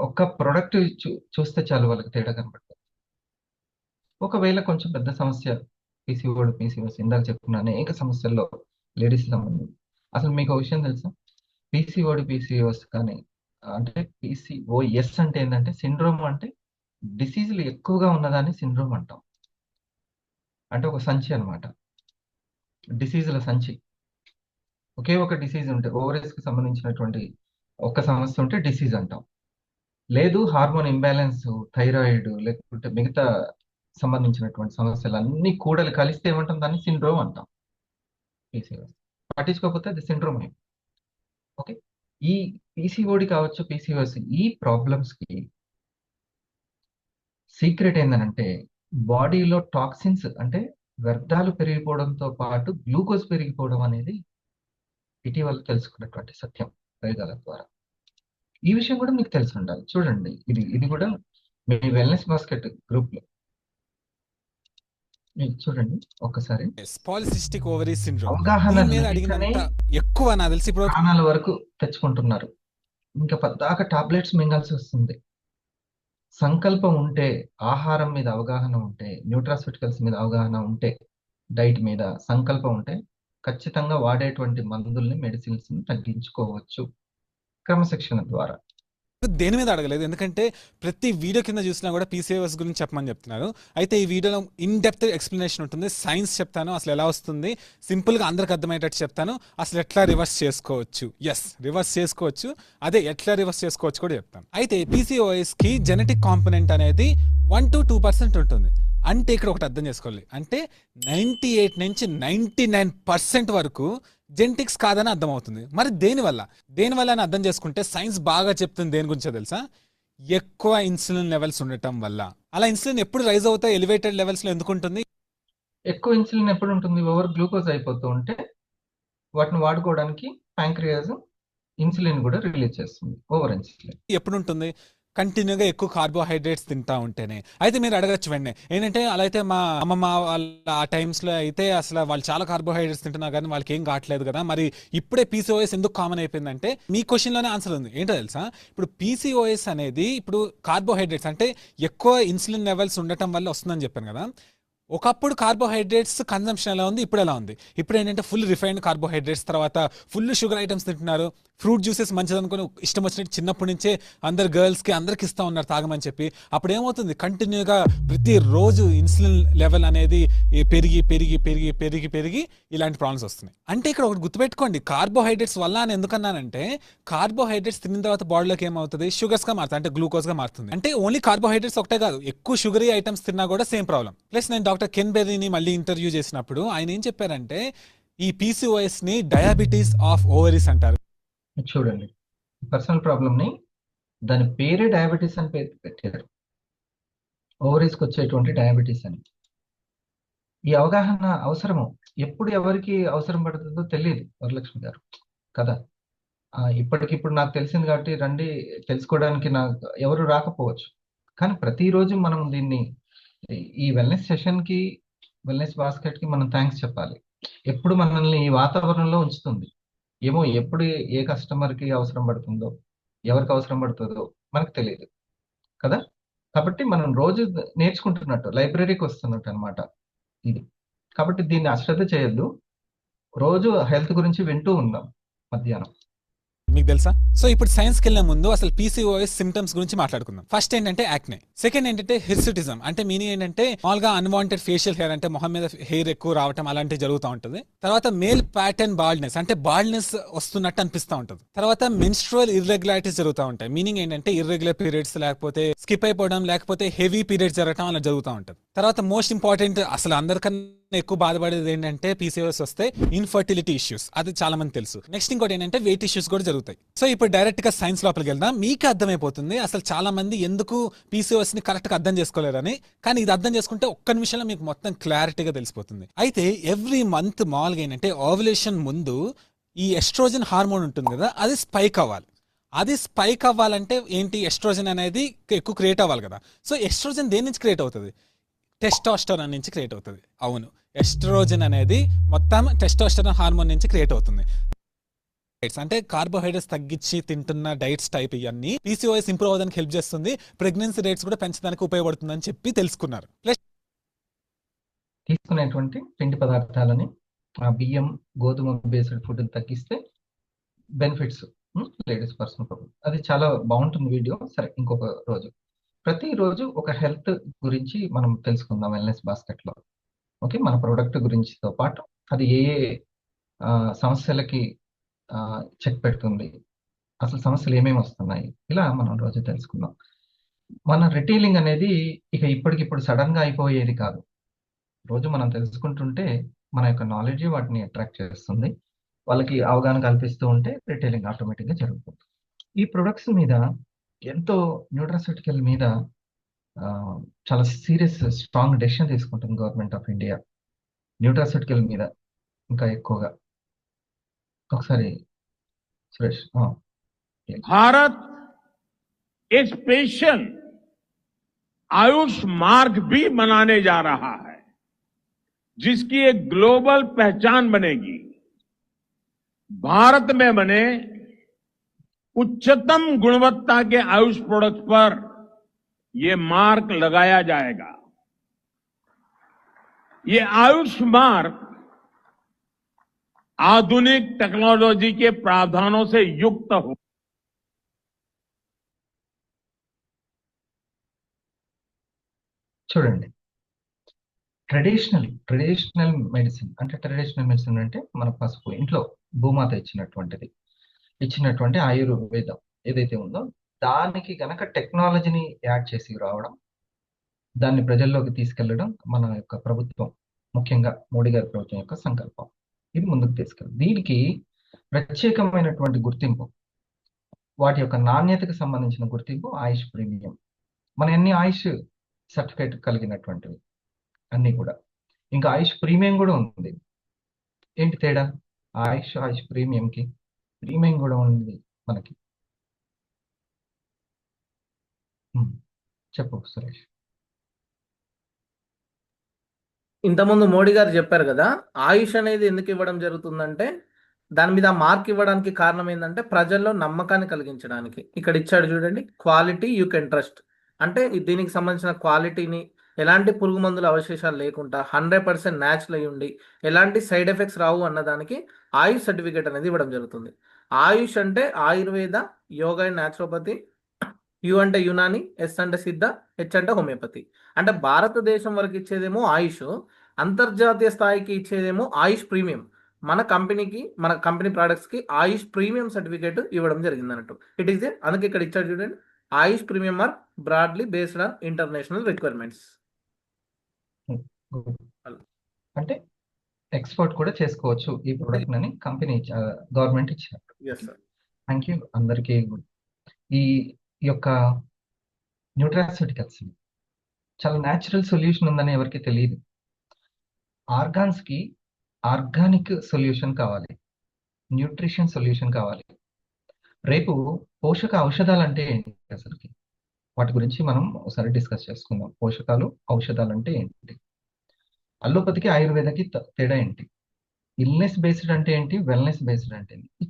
ఒక్క ప్రొడక్ట్ చూస్తే చాలు వాళ్ళకి తేడా కనబడుతుంది. ఒకవేళ కొంచెం పెద్ద సమస్య పీసీఓడి, పీసీఓఎస్, ఇందాక చెప్పుకున్న అనేక సమస్యల్లో లేడీస్ సంబంధించి అసలు మీకు ఒక విషయం తెలుసా? పీసీఓడి, పీసీఓఎస్ కానీ అంటే పీసీఓఎస్ అంటే ఏంటంటే సిండ్రోమ్, అంటే డిసీజులు ఎక్కువగా ఉన్నదాన్ని సిండ్రోమ్ అంటాం. అంటే ఒక సంచి అనమాట, డిసీజుల సంచి. ఒకే ఒక డిసీజ్ ఉంటే, ఓవరీస్ కి సంబంధించినటువంటి ఒక సమస్య ఉంటే డిసీజ్ అంటాం. లేదు హార్మోన్ ఇంబ్యాలెన్స్, థైరాయిడ్, లేకపోతే మిగతా సంబంధించినటువంటి సమస్యలు అన్ని కూడలు కలిస్తే ఏమంటాం? దాన్ని సిండ్రోమ్ అంటాం. పీసీఓఎస్ పట్టించుకోకపోతే అది సిండ్రోమ్ అయింది. ఓకే, ఈ పీసీఓడి కావచ్చు, పీసీఓఎస్, ఈ ప్రాబ్లమ్స్ కి సీక్రెట్ ఏంటంటే బాడీలో టాక్సిన్స్ అంటే వ్యర్థాలు పెరిగిపోవడంతో పాటు గ్లూకోజ్ పెరిగిపోవడం అనేది ఇటీవల తెలుసుకున్నటువంటి సత్యం ప్రయోగాల ద్వారా. ఈ విషయం కూడా మీకు తెలిసి ఉండాలి. చూడండి, ఇది కూడా మీ వెల్నెస్ బాస్కెట్ గ్రూప్ లో చూడండి ఒక్కసారి. పాలిసిస్టిక్ ఓవరీ సిండ్రోమ్ అవగాహన ఎక్కువ నాకు తెలిసి ప్రాణాల వరకు తెచ్చుకుంటున్నారు. ఇంకా పద్దాక టాబ్లెట్స్ మింగాల్సి వస్తుంది. సంకల్పం ఉంటే, ఆహారం మీద అవగాహన ఉంటే, న్యూట్రాస్యూటికల్స్ మీద అవగాహన ఉంటే, డైట్ మీద సంకల్పం ఉంటే ఖచ్చితంగా వాడేటువంటి మందుల్ని, మెడిసిన్స్ ని తగ్గించుకోవచ్చు క్రమశిక్షణ ద్వారా. దేని మీద అడగలేదు, ఎందుకంటే ప్రతి వీడియో కింద చూసినా కూడా పీసీఓఎస్ గురించి చెప్పమని చెప్తున్నారు. అయితే ఈ వీడియోలో ఇన్ డెప్త్ ఎక్స్ప్లెనేషన్ ఉంటుంది. సైన్స్ చెప్తాను, అసలు ఎలా వస్తుంది, సింపుల్గా అందరికి అర్థమయ్యేటట్టు చెప్తాను. అసలు ఎట్లా రివర్స్ చేసుకోవచ్చు, రివర్స్ చేసుకోవచ్చు, అదే ఎట్లా రివర్స్ చేసుకోవచ్చు కూడా చెప్తాను. అయితే పీసీఓఎస్కి జెనెటిక్ కాంపోనెంట్ అనేది 1 to 2% ఉంటుంది. అంటే ఇక్కడ ఒకటి అర్థం చేసుకోవాలి, అంటే 98 నుంచి 99% వరకు జెనెటిక్స్ కాదని అర్థమవుతుంది. మరి దేనివల్ల అని అర్థం చేసుకుంటే సైన్స్ బాగా చెప్తుంది. దేని గురించో తెలుసా? ఎక్కువ ఇన్సులిన్ లెవెల్స్ ఉండటం వల్ల. అలా ఇన్సులిన్ ఎప్పుడు రైజ్ అవుతాయి? ఎలివేటెడ్ లెవెల్స్ లో ఎందుకు ఉంటుంది? ఎక్కువ ఇన్సులిన్ ఎప్పుడు ఉంటుంది? ఓవర్ గ్లూకోజ్ అయిపోతూ ఉంటే వాటిని వాడుకోవడానికి ప్యాంక్రియాస్ ఇన్సులిన్ కూడా రిలీజ్ చేస్తుంది. ఓవర్ ఇన్సులిన్ ఎప్పుడు ఉంటుంది? కంటిన్యూగా ఎక్కువ కార్బోహైడ్రేట్స్ తింటా ఉంటేనే. అయితే మీరు అడగచ్చు వెంటనే ఏంటంటే, అలా అయితే మా అమ్మమ్మ వాళ్ళ ఆ టైమ్స్లో అయితే అసలు వాళ్ళు చాలా కార్బోహైడ్రేట్స్ తింటున్నారు కానీ వాళ్ళకి ఏం కావట్లేదు కదా, మరి ఇప్పుడే పీసీఓఎస్ ఎందుకు కామన్ అయిపోయిందంటే మీ క్వశ్చన్లోనే ఆన్సర్ ఉంది. ఏంటో తెలుసా, ఇప్పుడు పీసీఓఎస్ అనేది ఇప్పుడు కార్బోహైడ్రేట్స్ అంటే ఎక్కువ ఇన్సులిన్ లెవెల్స్ ఉండటం వల్ల వస్తుందని చెప్పాను కదా. ఒకప్పుడు కార్బోహైడ్రేట్స్ కన్జంప్షన్ ఎలా ఉంది, ఇప్పుడు ఎలా ఉంది? ఇప్పుడు ఏంటంటే ఫుల్ రిఫైన్డ్ కార్బోహైడ్రేట్స్, తర్వాత ఫుల్ షుగర్ ఐటమ్స్ తింటున్నారు. ఫ్రూట్ జ్యూసెస్ మంచిది అనుకుని ఇష్టం వచ్చినట్టు చిన్నప్పటి నుంచే అందరు గర్ల్స్కి అందరికి ఇస్తూ ఉన్నారు తాగమని చెప్పి. అప్పుడు ఏమవుతుంది, కంటిన్యూగా ప్రతిరోజు ఇన్సులిన్ లెవెల్ అనేది పెరిగి పెరిగి పెరిగి పెరిగి పెరిగి ఇలాంటి ప్రాబ్లమ్స్ వస్తున్నాయి. అంటే ఇక్కడ ఒకటి గుర్తుపెట్టుకోండి, కార్బోహైడ్రేట్స్ వల్ల అని ఎందుకన్నానంటే, కార్బోహైడ్రేట్స్ తిన్న తర్వాత బాడీలోకి ఏమవుతుంది, షుగర్స్గా మారుతుంది, అంటే గ్లూకోజ్గా మారుతుంది. అంటే ఓన్లీ కార్బోహైడ్రేట్స్ ఒకటే కాదు, ఎక్కువ షుగరీ ఐటమ్స్ తిన్నా కూడా సేమ్ ప్రాబ్లం. ప్లస్ నేను డాక్టర్ కెన్ బెర్రీని మళ్ళీ ఇంటర్వ్యూ చేసినప్పుడు ఆయన ఏం చెప్పారంటే, ఈ పీసీఓఎస్ ని డయాబెటీస్ ఆఫ్ ఓవరీస్ అంటారు. చూడండి, పర్సనల్ ప్రాబ్లమ్ని దాని పేరే డయాబెటీస్ అని పేరు పెట్టారు, ఓవరీస్కి వచ్చేటువంటి డయాబెటీస్ అని. ఈ అవగాహన అవసరము, ఎప్పుడు ఎవరికి అవసరం పడుతుందో తెలియదు వరలక్ష్మి గారు కదా. ఇప్పటికిప్పుడు నాకు తెలిసింది కాబట్టి రండి తెలుసుకోవడానికి నాకు ఎవరు రాకపోవచ్చు, కానీ ప్రతిరోజు మనం దీన్ని ఈ వెల్నెస్ సెషన్కి, వెల్నెస్ బాస్కెట్కి మనం థ్యాంక్స్ చెప్పాలి. ఎప్పుడు మనల్ని ఈ వాతావరణంలో ఉంచుతుంది. ఏమో ఎప్పుడు ఏ కస్టమర్కి అవసరం పడుతుందో, ఎవరికి అవసరం పడుతుందో మనకు తెలియదు కదా. కాబట్టి మనం రోజు నేర్చుకుంటున్నట్టు, లైబ్రరీకి వస్తున్నట్టు అనమాట ఇది. కాబట్టి దీన్ని అశ్రద్ధ చేయొద్దు, రోజు హెల్త్ గురించి వింటూ ఉందాం మధ్యాహ్నం. మీకు తెలుసా? సో ఇప్పుడు సైన్స్కి వెళ్ళే ముందు అసలు పీసీఓఎస్ సిమ్టమ్స్ గురించి మాట్లాడుకుందాం. ఫస్ట్ ఏంటంటే యాక్నే, సెకండ్ ఏంటంటే హిర్సుటిజం, అంటే మీనింగ్ ఏంటంటే మామూలుగా అన్వాంటెడ్ ఫేషియల్ హెయిర్, అంటే మొహం మీద హెయిర్ ఎక్కువ రావటం అలాంటివి జరుగుతూ ఉంటుంది. తర్వాత మేల్ ప్యాటర్న్ బాల్డ్నెస్, అంటే బాల్డ్నెస్ వస్తున్నట్టు అనిపిస్తూ ఉంటుంది. తర్వాత మెన్స్ట్రువల్ ఇర్రెగ్యులారిటీస్ జరుగుతూ ఉంటాయి, మీనింగ్ ఏంటంటే ఇర్రెగ్యులర్ పీరియడ్స్, లేకపోతే స్కిప్ అయిపోవడం, లేకపోతే హెవీ పీరియడ్స్ జరగడం అలా జరుగుతూ ఉంటుంది. తర్వాత మోస్ట్ ఇంపార్టెంట్, అసలు అందరికన్నా ఎక్కువ బాధపడేది ఏంటంటే పీసీఓఎస్ వస్తే ఇన్ఫర్టిలిటీ ఇష్యూస్, అది చాలా మంది తెలుసు. నెక్స్ట్ ఇంకోటి ఏంటంటే వెయిట్ ఇష్యూస్ కూడా జరుగుతాయి. సో ఇప్పుడు డైరెక్ట్ గా సైన్స్ లోపలికి వెళ్దాం. మీకు అర్థమైపోతుంది అసలు చాలా మంది ఎందుకు పీసీఓఎస్ ని కరెక్ట్ గా అర్థం చేసుకోలేరని. కానీ ఇది అర్థం చేసుకుంటే ఒక్క నిమిషంలో మీకు మొత్తం క్లారిటీగా తెలిసిపోతుంది. అయితే ఎవ్రీ మంత్ మామూలుగా ఏంటంటే ఓవ్యులేషన్ ముందు ఈ ఎస్ట్రోజన్ హార్మోన్ ఉంటుంది కదా, అది స్పైక్ అవ్వాలి. అది స్పైక్ అవ్వాలంటే ఏంటి, ఎస్ట్రోజన్ అనేది ఎక్కువ క్రియేట్ అవ్వాలి కదా. సో ఎస్ట్రోజన్ దేని నుంచి క్రియేట్ అవుతుంది, టెస్టోస్టెరాన్ నుంచి క్రియేట్ అవుతుంది. అవును, ఎస్ట్రోజన్ అనేది మొత్తం టెస్టోస్టెరాన్ హార్మోన్ నుంచి క్రియేట్ అవుతుంది. అంటే కార్బోహైడ్రేట్స్ తగ్గించి తింటున్న డైట్స్ టైప్ ఇవన్నీ పీసీఓఎస్ ఇంప్రూవ్ అవ్వడానికి హెల్ప్ చేస్తుంది, ప్రెగ్నెన్సీ రేట్స్ కూడా పెంచడానికి ఉపయోగపడుతుందని చెప్పి తెలుసుకున్నారు. ప్లస్ తీసుకునేటువంటి పిండి పదార్థాలని, బియ్యం, గోధుమ బేస్డ్ ఫుడ్ తగ్గిస్తే బెనిఫిట్స్, లేడీస్ పర్సనల్ ప్రాబ్లం, అది చాలా బాగుంటుంది వీడియో. సరే, ఇంకొక రోజు. ప్రతిరోజు ఒక హెల్త్ గురించి మనం తెలుసుకుందాం వెల్నెస్ బాస్కెట్లో. ఓకే, మన ప్రోడక్ట్ గురించితో పాటు అది ఏ సమస్యలకి చెక్ పెడుతుంది, అసలు సమస్యలు ఏమేమి వస్తున్నాయి, ఇలా మనం రోజు తెలుసుకుందాం. మన రిటైలింగ్ అనేది ఇక ఇప్పటికిప్పుడు సడన్ గా అయిపోయేది కాదు. రోజు మనం తెలుసుకుంటుంటే మన యొక్క నాలెడ్జ్ వాటిని అట్రాక్ట్ చేస్తుంది, వాళ్ళకి అవగాహన కల్పిస్తూ ఉంటే రిటైలింగ్ ఆటోమేటిక్గా జరుగుతుంది. ఈ ప్రొడక్ట్స్ మీద ఎంతో, న్యూట్రాస్యూటికల్ మీద చాలా సీరియస్ స్ట్రాంగ్ డెసిషన్ తీసుకుంటుంది గవర్నమెంట్ ఆఫ్ ఇండియా న్యూట్రాస్యూటికల్ మీద ఇంకా ఎక్కువగా. ఒకసారి సురేష్. भारत एक स्पेशल आयुष मार्ग भी बनाने जा रहा है, जिसकी एक ग्लोबल पहचान बनेगी. भारत में बने उच्चतम गुणवत्ता के आयुष प्रोडक्ट पर ये मार्क लगाया जाएगा. ये आयुष मार्क आधुनिक टेक्नोलॉजी के प्रावधानों से युक्त हो. చూడండి, ట్రెడిషనల్ మెడిసిన్ అంటే మన పసుపు, ఇంట్లో భూమాత ఇచ్చినటువంటి ఆయుర్వేదం ఏదైతే ఉందో దానికి గనక టెక్నాలజీని యాడ్ చేసి రావడం, దాన్ని ప్రజల్లోకి తీసుకెళ్లడం మన యొక్క ప్రభుత్వం, ముఖ్యంగా మోడీ గారి ప్రభుత్వం యొక్క సంకల్పం. ఇది ముందుకు తీసుకెళ్ళి దీనికి ప్రత్యేకమైనటువంటి గుర్తింపు, వాటి యొక్క నాణ్యతకు సంబంధించిన గుర్తింపు ఆయుష్ ప్రీమియం. మన అన్ని ఆయుష్ సర్టిఫికేట్ కలిగినటువంటివి అన్నీ కూడా. ఇంకా ఆయుష్ ప్రీమియం కూడా ఉంది. ఏంటి తేడా ఆయుష్ ప్రీమియంకి? ప్రీమియం కూడా ఉంది మనకి. చెప్పు సురేష్. ఇంతకుముందు మోడీ గారు చెప్పారు కదా, ఆయుష్ అనేది ఎందుకు ఇవ్వడం జరుగుతుందంటే దాని మీద మార్క్ ఇవ్వడానికి కారణం ఏంటంటే ప్రజల్లో నమ్మకాన్ని కలిగించడానికి. ఇక్కడ ఇచ్చాడు చూడండి, క్వాలిటీ యూ కెన్ ట్రస్ట్. అంటే దీనికి సంబంధించిన క్వాలిటీని ఎలాంటి పురుగు మందుల అవశేషాలు లేకుండా 100% న్యాచురల్ అయి ఉండి ఎలాంటి సైడ్ ఎఫెక్ట్స్ రావు అన్నదానికి ఆయుష్ సర్టిఫికేట్ అనేది ఇవ్వడం జరుగుతుంది. ఆయుష్ అంటే Ayurveda, yoga and naturopathy, you అంటే యునాని, ఎస్ అంటే సిద్ధ, హెచ్ అంటే హోమియోపతి. అంటే భారతదేశం వరకు ఇచ్చేదేమో ఆయుష్, అంతర్జాతీయ స్థాయికి ఇచ్చేదేమో ఆయుష్ ప్రీమియం. మన కంపెనీ ప్రోడక్ట్స్కి ఆయుష్ ప్రీమియం సర్టిఫికేట్ ఇవ్వడం జరిగింది అన్నట్టు. ఇట్ ఈస్ అందుకే ఇక్కడ ఇచ్చాడు చూడండి, Ayush premium are broadly based on international requirements. అంటే ఎక్స్పోర్ట్ కూడా చేసుకోవచ్చు ఈ ప్రోడక్ట్ అని కంపెనీ గవర్నమెంట్ ఇచ్చారు. థ్యాంక్ యూ అందరికీ. ఈ యొక్క న్యూట్రాస్యూటికల్స్ చాలా న్యాచురల్ సొల్యూషన్ ఉందని ఎవరికి తెలియదు. ఆర్గాన్స్కి ఆర్గానిక్ సొల్యూషన్ కావాలి, న్యూట్రిషన్ సొల్యూషన్ కావాలి. రేపు పోషక ఔషధాలు అంటే ఏంటి అసలుకి, వాటి గురించి మనం ఒకసారి డిస్కస్ చేసుకుందాం. పోషకాలు, ఔషధాలు అంటే ఏంటి, అల్లోపతికి ఆయుర్వేదకి తేడా ఏంటి, ఇల్నెస్ బేస్డ్ అంటే ఏంటి, వెల్నెస్ బేస్డ్ అంటే ఏంటి, ఈ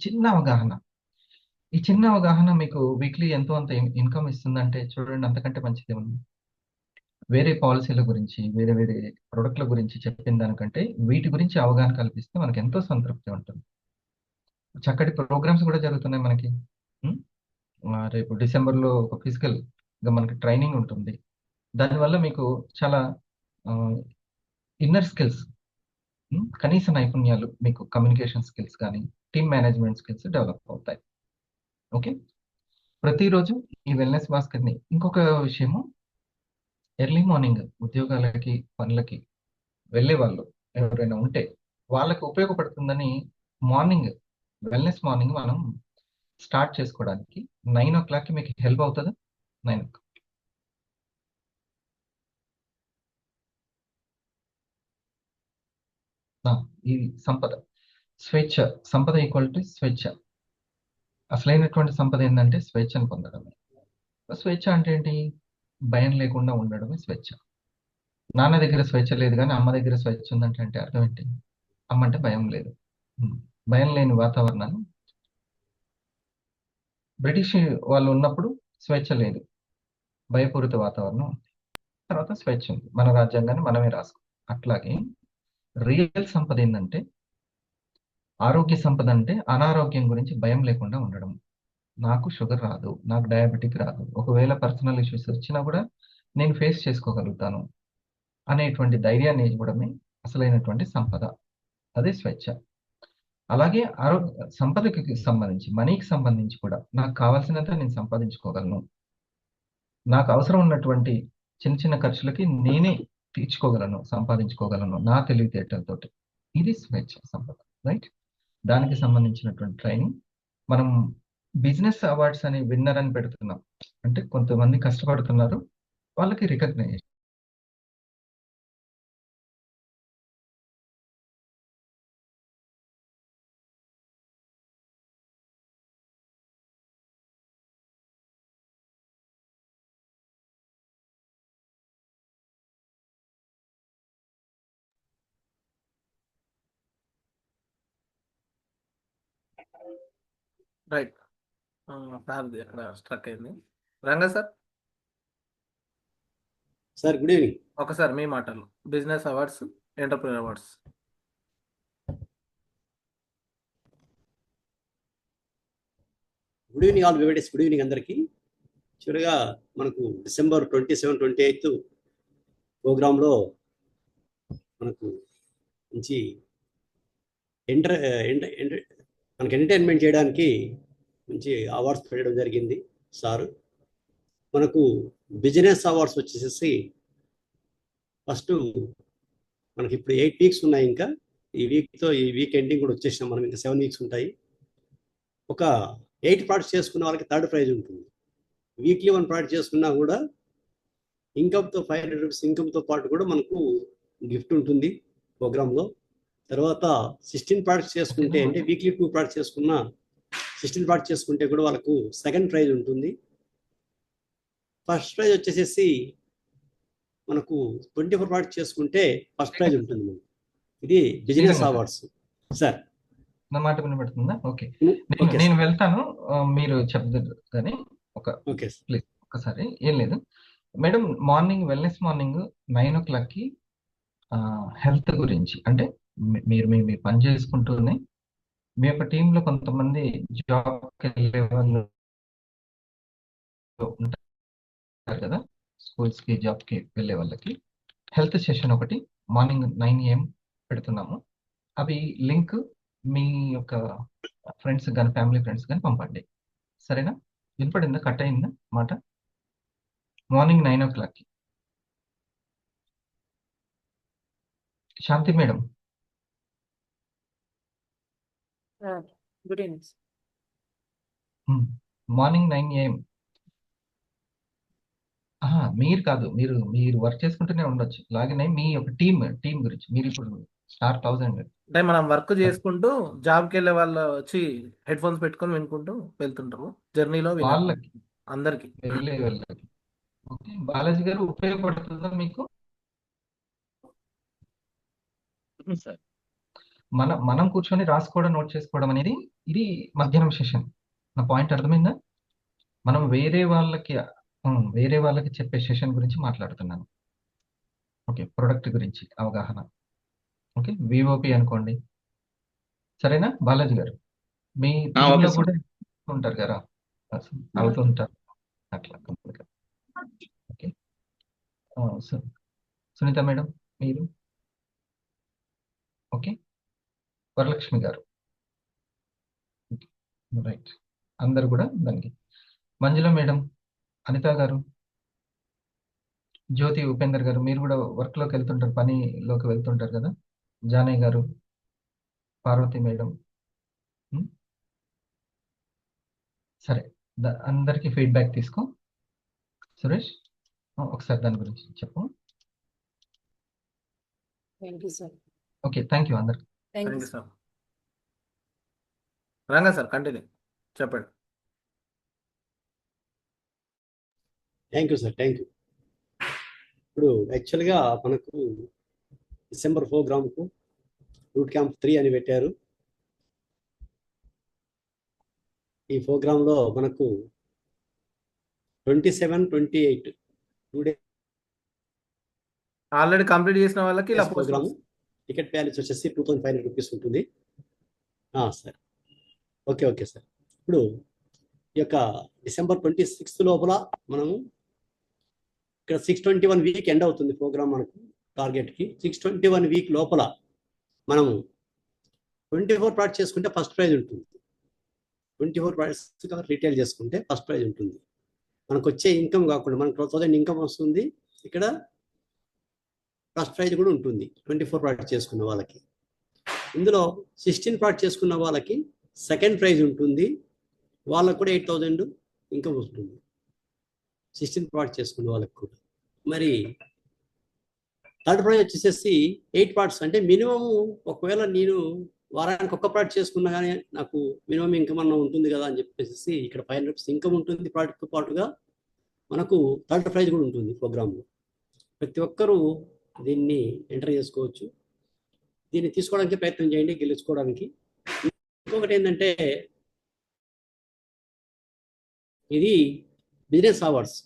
చిన్న అవగాహన మీకు వీక్లీ ఎంతో అంత ఇన్కమ్ ఇస్తుందంటే చూడండి, అంతకంటే మంచిది ఉంది. వేరే పాలసీల గురించి, వేరే వేరే ప్రొడక్ట్ల గురించి చెప్పిన దానికంటే వీటి గురించి అవగాహన కల్పిస్తే మనకి ఎంతో సంతృప్తి ఉంటుంది. చక్కటి ప్రోగ్రామ్స్ కూడా జరుగుతున్నాయి మనకి. రేపు డిసెంబర్లో ఒక ఫిజికల్గా మనకి ట్రైనింగ్ ఉంటుంది. దానివల్ల మీకు చాలా ఇన్నర్ స్కిల్స్, కనీస నైపుణ్యాలు, మీకు కమ్యూనికేషన్ స్కిల్స్ కానీ టీమ్ మేనేజ్మెంట్ స్కిల్స్ డెవలప్ అవుతాయి. ఓకే, ప్రతిరోజు ఈ వెల్నెస్ బాస్కెట్ని. ఇంకొక విషయము, ఎర్లీ మార్నింగ్ ఉద్యోగాలకి పనులకి వెళ్ళే వాళ్ళు ఎవరైనా ఉంటే వాళ్ళకి ఉపయోగపడుతుందని మార్నింగ్ వెల్నెస్ మార్నింగ్ మనం స్టార్ట్ చేసుకోవడానికి 9 o'clockకి మీకు హెల్ప్ అవుతుందా? 9 o'clock ఈ సంపద, స్వేచ్ఛ. సంపద ఈక్వల్ టు స్వేచ్ఛ. అసలైనటువంటి సంపద ఏంటంటే స్వేచ్ఛను పొందడమే. స్వేచ్ఛ అంటే ఏంటి, భయం లేకుండా ఉండడమే స్వేచ్ఛ. నాన్న దగ్గర స్వేచ్ఛ లేదు కానీ అమ్మ దగ్గర స్వేచ్ఛ ఉందంటే అర్థం ఏంటి? అమ్మ అంటే భయం లేదు. భయం లేని వాతావరణాన్ని బ్రిటిష్ వాళ్ళు ఉన్నప్పుడు స్వేచ్ఛ లేదు, భయపూరిత వాతావరణం ఉంది. తర్వాత స్వేచ్ఛ ఉంది, మన రాజ్యాంగాన్ని మనమే రాసుకో. అట్లాగే రియల్ సంపద ఏంటంటే, ఆరోగ్య సంపద అంటే అనారోగ్యం గురించి భయం లేకుండా ఉండడం. నాకు షుగర్ రాదు, నాకు డయాబెటిక్ రాదు, ఒకవేళ పర్సనల్ ఇష్యూస్ వచ్చినా కూడా నేను ఫేస్ చేసుకోగలుగుతాను అనేటువంటి ధైర్యాన్ని ఇవ్వడమే అసలైనటువంటి సంపద. అదే స్వేచ్ఛ. అలాగే సంపదకి సంబంధించి, మనీకి సంబంధించి కూడా నాకు కావాల్సినంత నేను సంపాదించుకోగలను, నాకు అవసరం ఉన్నటువంటి చిన్న చిన్న ఖర్చులకి నేనే తీర్చుకోగలను, సంపాదించుకోగలను నా తెలివితేటలతోటి. ఇది స్వేచ్ఛ సంపద, రైట్? దానికి సంబంధించినటువంటి ట్రైనింగ్ మనం బిజినెస్ అవార్డ్స్ అని విన్నర్ అని పెడుతున్నాం. అంటే కొంతమంది కష్టపడుతున్నారు, వాళ్ళకి రికగ్నైజేషన్. రైట్ సార్, అక్కడ స్ట్రక్ అయింది. Ranga sir. Sir good evening. ఒకసారి మీ మాటలు, business awards, entrepreneur awards. Good evening all viewers, good evening అందరికీ. చివరిగా మనకు డిసెంబర్ 27, 28 ప్రోగ్రాంలో మనకు మంచి మనకి ఎంటర్టైన్మెంట్ చేయడానికి మంచి అవార్డ్స్ పెట్టడం జరిగింది సారు. మనకు బిజినెస్ అవార్డ్స్ వచ్చేసి ఫస్ట్ మనకి ఇప్పుడు 8 weeks ఉన్నాయి. ఇంకా ఈ వీక్ ఎండింగ్ కూడా వచ్చేసినాం మనం. ఇంకా 7 weeks ఉంటాయి. ఒక 8 products చేసుకున్న వాళ్ళకి 3rd ప్రైజ్ ఉంటుంది. వీక్లీ 1 product చేసుకున్నా కూడా ఇన్కమ్తో 500 rupees ఇన్కమ్తో పాటు కూడా మనకు గిఫ్ట్ ఉంటుంది ప్రోగ్రాంలో. తర్వాత 16 products చేసుకుంటే, అంటే వీక్లీ 2 products చేసుకున్న 16 products చేసుకుంటే కూడా వాళ్ళకు 2nd ప్రైజ్ ఉంటుంది. ఫస్ట్ ప్రైజ్ వచ్చేసేసి మనకు 24 ప్రోడక్ట్ చేసుకుంటే ఫస్ట్ ప్రైజ్ ఉంటుంది మనకు. ఇది బిజినెస్ అవార్డ్స్ సార్. నా మాట వినబడుతుందా? ఓకే, ఓకే నేను సార్. వెళ్తాను, మీరు చెప్తారు కానీ ఓకే సార్. ప్లీజ్ ఒకసారి. ఏం లేదు మేడం, మార్నింగ్ వెల్నెస్ మార్నింగ్ 9 o'clockకి హెల్త్ గురించి, అంటే మీరు మీ పని చేసుకుంటూనే మీ యొక్క టీంలో కొంతమంది జాబ్కి వెళ్ళే వాళ్ళు ఉంటారు కదా, స్కూల్స్కి జాబ్కి వెళ్ళే వాళ్ళకి హెల్త్ సెషన్ ఒకటి మార్నింగ్ 9 AM పెడుతున్నాము. అవి లింక్ మీ యొక్క ఫ్రెండ్స్ కానీ ఫ్యామిలీ ఫ్రెండ్స్ కానీ పంపండి, సరేనా? వినపడిందా? కట్ అయిందా మాట? మార్నింగ్ 9 o'clockకి. Shanti madam, good evening. Morning 9 AM. మీరు కాదు, మీరు వర్క్ చేసుకుంటూనే ఉండొచ్చు, లాగిన్ అయ్యి మీ యొక్క టీం గురించి. మీరు ఇప్పుడు స్టార్ 1000 అంటే మనం వర్క్ చేసుకుంటూ జాబ్కి వెళ్ళే వాళ్ళు వచ్చి హెడ్ ఫోన్స్ పెట్టుకొని వినుకుంటూ వెళ్తుంటారు జర్నీలో వాళ్ళకి అందరికి. వెళ్ళే వాళ్ళకి. ఓకే, బాలాజీ గారు ఉపయోగపడుతుందా మీకు? సార్, మనం కూర్చొని రాసుకోవడం, నోట్ చేసుకోవడం అనేది ఇది మధ్యాహ్నం సెషన్. నా పాయింట్ అర్థమైందా? మనం వేరే వాళ్ళకి చెప్పే సెషన్ గురించి మాట్లాడుతున్నాను. ఓకే, ప్రొడక్ట్ గురించి అవగాహన. ఓకే, విఓపి అనుకోండి, సరేనా? బాలాజీ గారు మీ టీంలో కూడా ఉంటారు కదా, అవుతుంటారు అట్లా. ఓకే, సునీత మేడం మీరు. ఓకే, వరలక్ష్మి గారు, రైట్, అందరు కూడా దానికి. మంజుల మేడం, అనిత గారు, జ్యోతి, ఉపేందర్ గారు, మీరు కూడా వర్క్లోకి వెళ్తుంటారు, పనిలోకి వెళ్తుంటారు కదా. జానయ్య గారు, పార్వతి మేడం. సరే, అందరికీ ఫీడ్బ్యాక్ తీసుకో. సురేష్, ఒకసారి దాని గురించి చెప్పు. Thank you sir. Okay, thank you అందరికి. Thank thank you you sir. Ranga sir continue చెప్పండి. Thank you sir, thank you. ఇప్పుడు యాక్చువల్గా మనకు డిసెంబర్ ప్రోగ్రామ్కు రూట్ క్యాంప్ 3 అని పెట్టారు. ఈ ప్రోగ్రాంలో మనకు 27, 28 2 days ఆల్రెడీ కంప్లీట్ చేసిన వాళ్ళకి ఇలా ప్రోగ్రాము. టికెట్ ప్యాలేజ్ వచ్చేసి 2500 రూపీస్ ఉంటుంది సార్. Okay sir. ఇప్పుడు ఈ యొక్క డిసెంబర్ 26 లోపల మనము ఇక్కడ 621 వీక్ ఎండ్ అవుతుంది ప్రోగ్రామ్ మనకు టార్గెట్కి. 621 వీక్ లోపల మనము 24 ప్రోడక్ట్ చేసుకుంటే ఫస్ట్ ప్రైజ్ ఉంటుంది. 24 ప్రోడక్ట్స్ రీటైల్ చేసుకుంటే ఫస్ట్ ప్రైజ్ ఉంటుంది. మనకు వచ్చే ఇన్కమ్ కాకుండా మనకు 12,000 ఇన్కమ్ వస్తుంది. ఇక్కడ ఫస్ట్ ప్రైజ్ కూడా ఉంటుంది 24 ప్రోడక్ట్ చేసుకున్న వాళ్ళకి. ఇందులో 16 ప్రోడక్ట్ చేసుకున్న వాళ్ళకి సెకండ్ ప్రైజ్ ఉంటుంది. వాళ్ళకు కూడా 8,000 ఇన్కమ్ వస్తుంది 16 ప్రోడక్ట్ చేసుకున్న వాళ్ళకి కూడా. మరి థర్డ్ ప్రైజ్ వచ్చేసేసి 8 ప్రోడక్ట్స్, అంటే మినిమం ఒకవేళ నేను వారానికి ఒక్క ప్రోడక్ట్ చేసుకున్నా కానీ నాకు మినిమం ఇన్కమ్ అన్న ఉంటుంది కదా అని చెప్పేసి ఇక్కడ 500 రూపీస్ ఇన్కమ్ ఉంటుంది. ప్రోడక్ట్తో పాటుగా మనకు థర్డ్ ప్రైజ్ కూడా ఉంటుంది ప్రోగ్రాంలో. ప్రతి ఒక్కరూ దీన్ని ఎంటర్ చేసుకోవచ్చు. దీన్ని తీసుకోవడానికి ప్రయత్నం చేయండి, గెలుచుకోవడానికి. ఇంకొకటి ఏంటంటే ఇది బిజినెస్ అవార్డ్స్.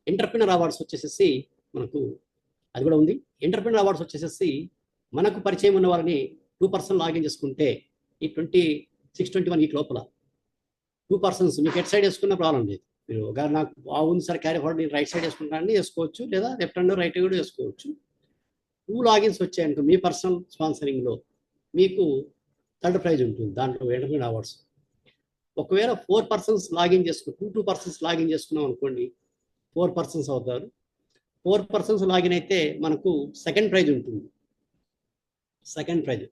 ఎంటర్ప్రినర్ అవార్డ్స్ వచ్చేసేసి మనకు అది కూడా ఉంది. ఎంటర్ప్రినర్ అవార్డ్స్ వచ్చేసేసి మనకు పరిచయం ఉన్న వారిని 2% లాగిన్ చేసుకుంటే ఈ 621 వీక్ లోపల 2% మీకు ఎట్ సైడ్ వేసుకున్న ప్రాబ్లం లేదు. మీరు నాకు బాగుంది సార్ క్యారీ ఫార్వర్డ్, నేను రైట్ సైడ్ వేసుకుంటానని వేసుకోవచ్చు, లేదా లెఫ్ట్ హ్యాండ్ రైట్ కూడా వేసుకోవచ్చు. 2 లాగిన్స్ వచ్చాయనుకో మీ పర్సనల్ స్పాన్సరింగ్లో మీకు థర్డ్ ప్రైజ్ ఉంటుంది దాంట్లో ఎంటర్ప్రినర్ అవార్డ్స్. ఒకవేళ 4 persons లాగిన్ చేసుకుని 2 persons లాగిన్ చేసుకున్నాం అనుకోండి, 4 persons అవుతారు. 4 persons లాగిన్ అయితే మనకు సెకండ్ ప్రైజ్ ఉంటుంది. సెకండ్ ప్రైజ్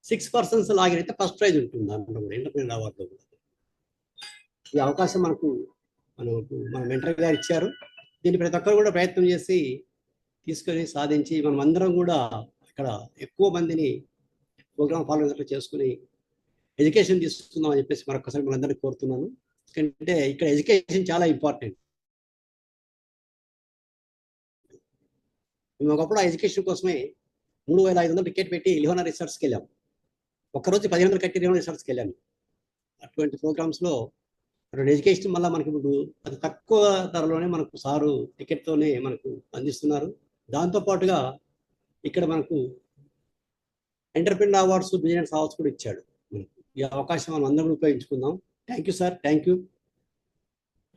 6 persons లాగిన్ అయితే ఫస్ట్ ప్రైజ్ ఉంటుంది దాంట్లో కూడా, ఎంటర్ప్రినర్ అవార్డులో కూడా. ఈ అవకాశం మన మెంటర్ గారు ఇచ్చారు. దీన్ని ప్రతి ఒక్కరు కూడా ప్రయత్నం చేసి తీసుకొని సాధించి మనం అందరం కూడా ఇక్కడ ఎక్కువ మందిని ప్రోగ్రామ్ ఫాలో చేసుకుని ఎడ్యుకేషన్ తీసుకుందాం అని చెప్పేసి మరొకసారి మనందరినీ కోరుతున్నాను. ఎందుకంటే ఇక్కడ ఎడ్యుకేషన్ చాలా ఇంపార్టెంట్. మేము ఒకప్పుడు ఆ ఎడ్యుకేషన్ కోసమే 3,500 టికెట్ పెట్టి లిహోనా రిసార్ట్స్కి వెళ్ళాం. ఒక్కరోజు 1,500 కట్టి లిహోనా రిసార్ట్స్కి వెళ్ళాను. అటువంటి ప్రోగ్రామ్స్లో అటువంటి ఎడ్యుకేషన్ మళ్ళీ మనకి ఇప్పుడు అతి తక్కువ ధరలోనే మనకు సారు టికెట్తోనే మనకు అందిస్తున్నారు. దాంతోపాటుగా ఇక్కడ మనకు ఎంటర్‌ప్రెన్యూర్ అవార్డ్స్, బిజినెస్ అవార్డ్స్ కూడా ఇచ్చాడు. ఈ అవకాశం మనం అందరం ఉపయోగించుకుందాం. Thank you sir. Thank you.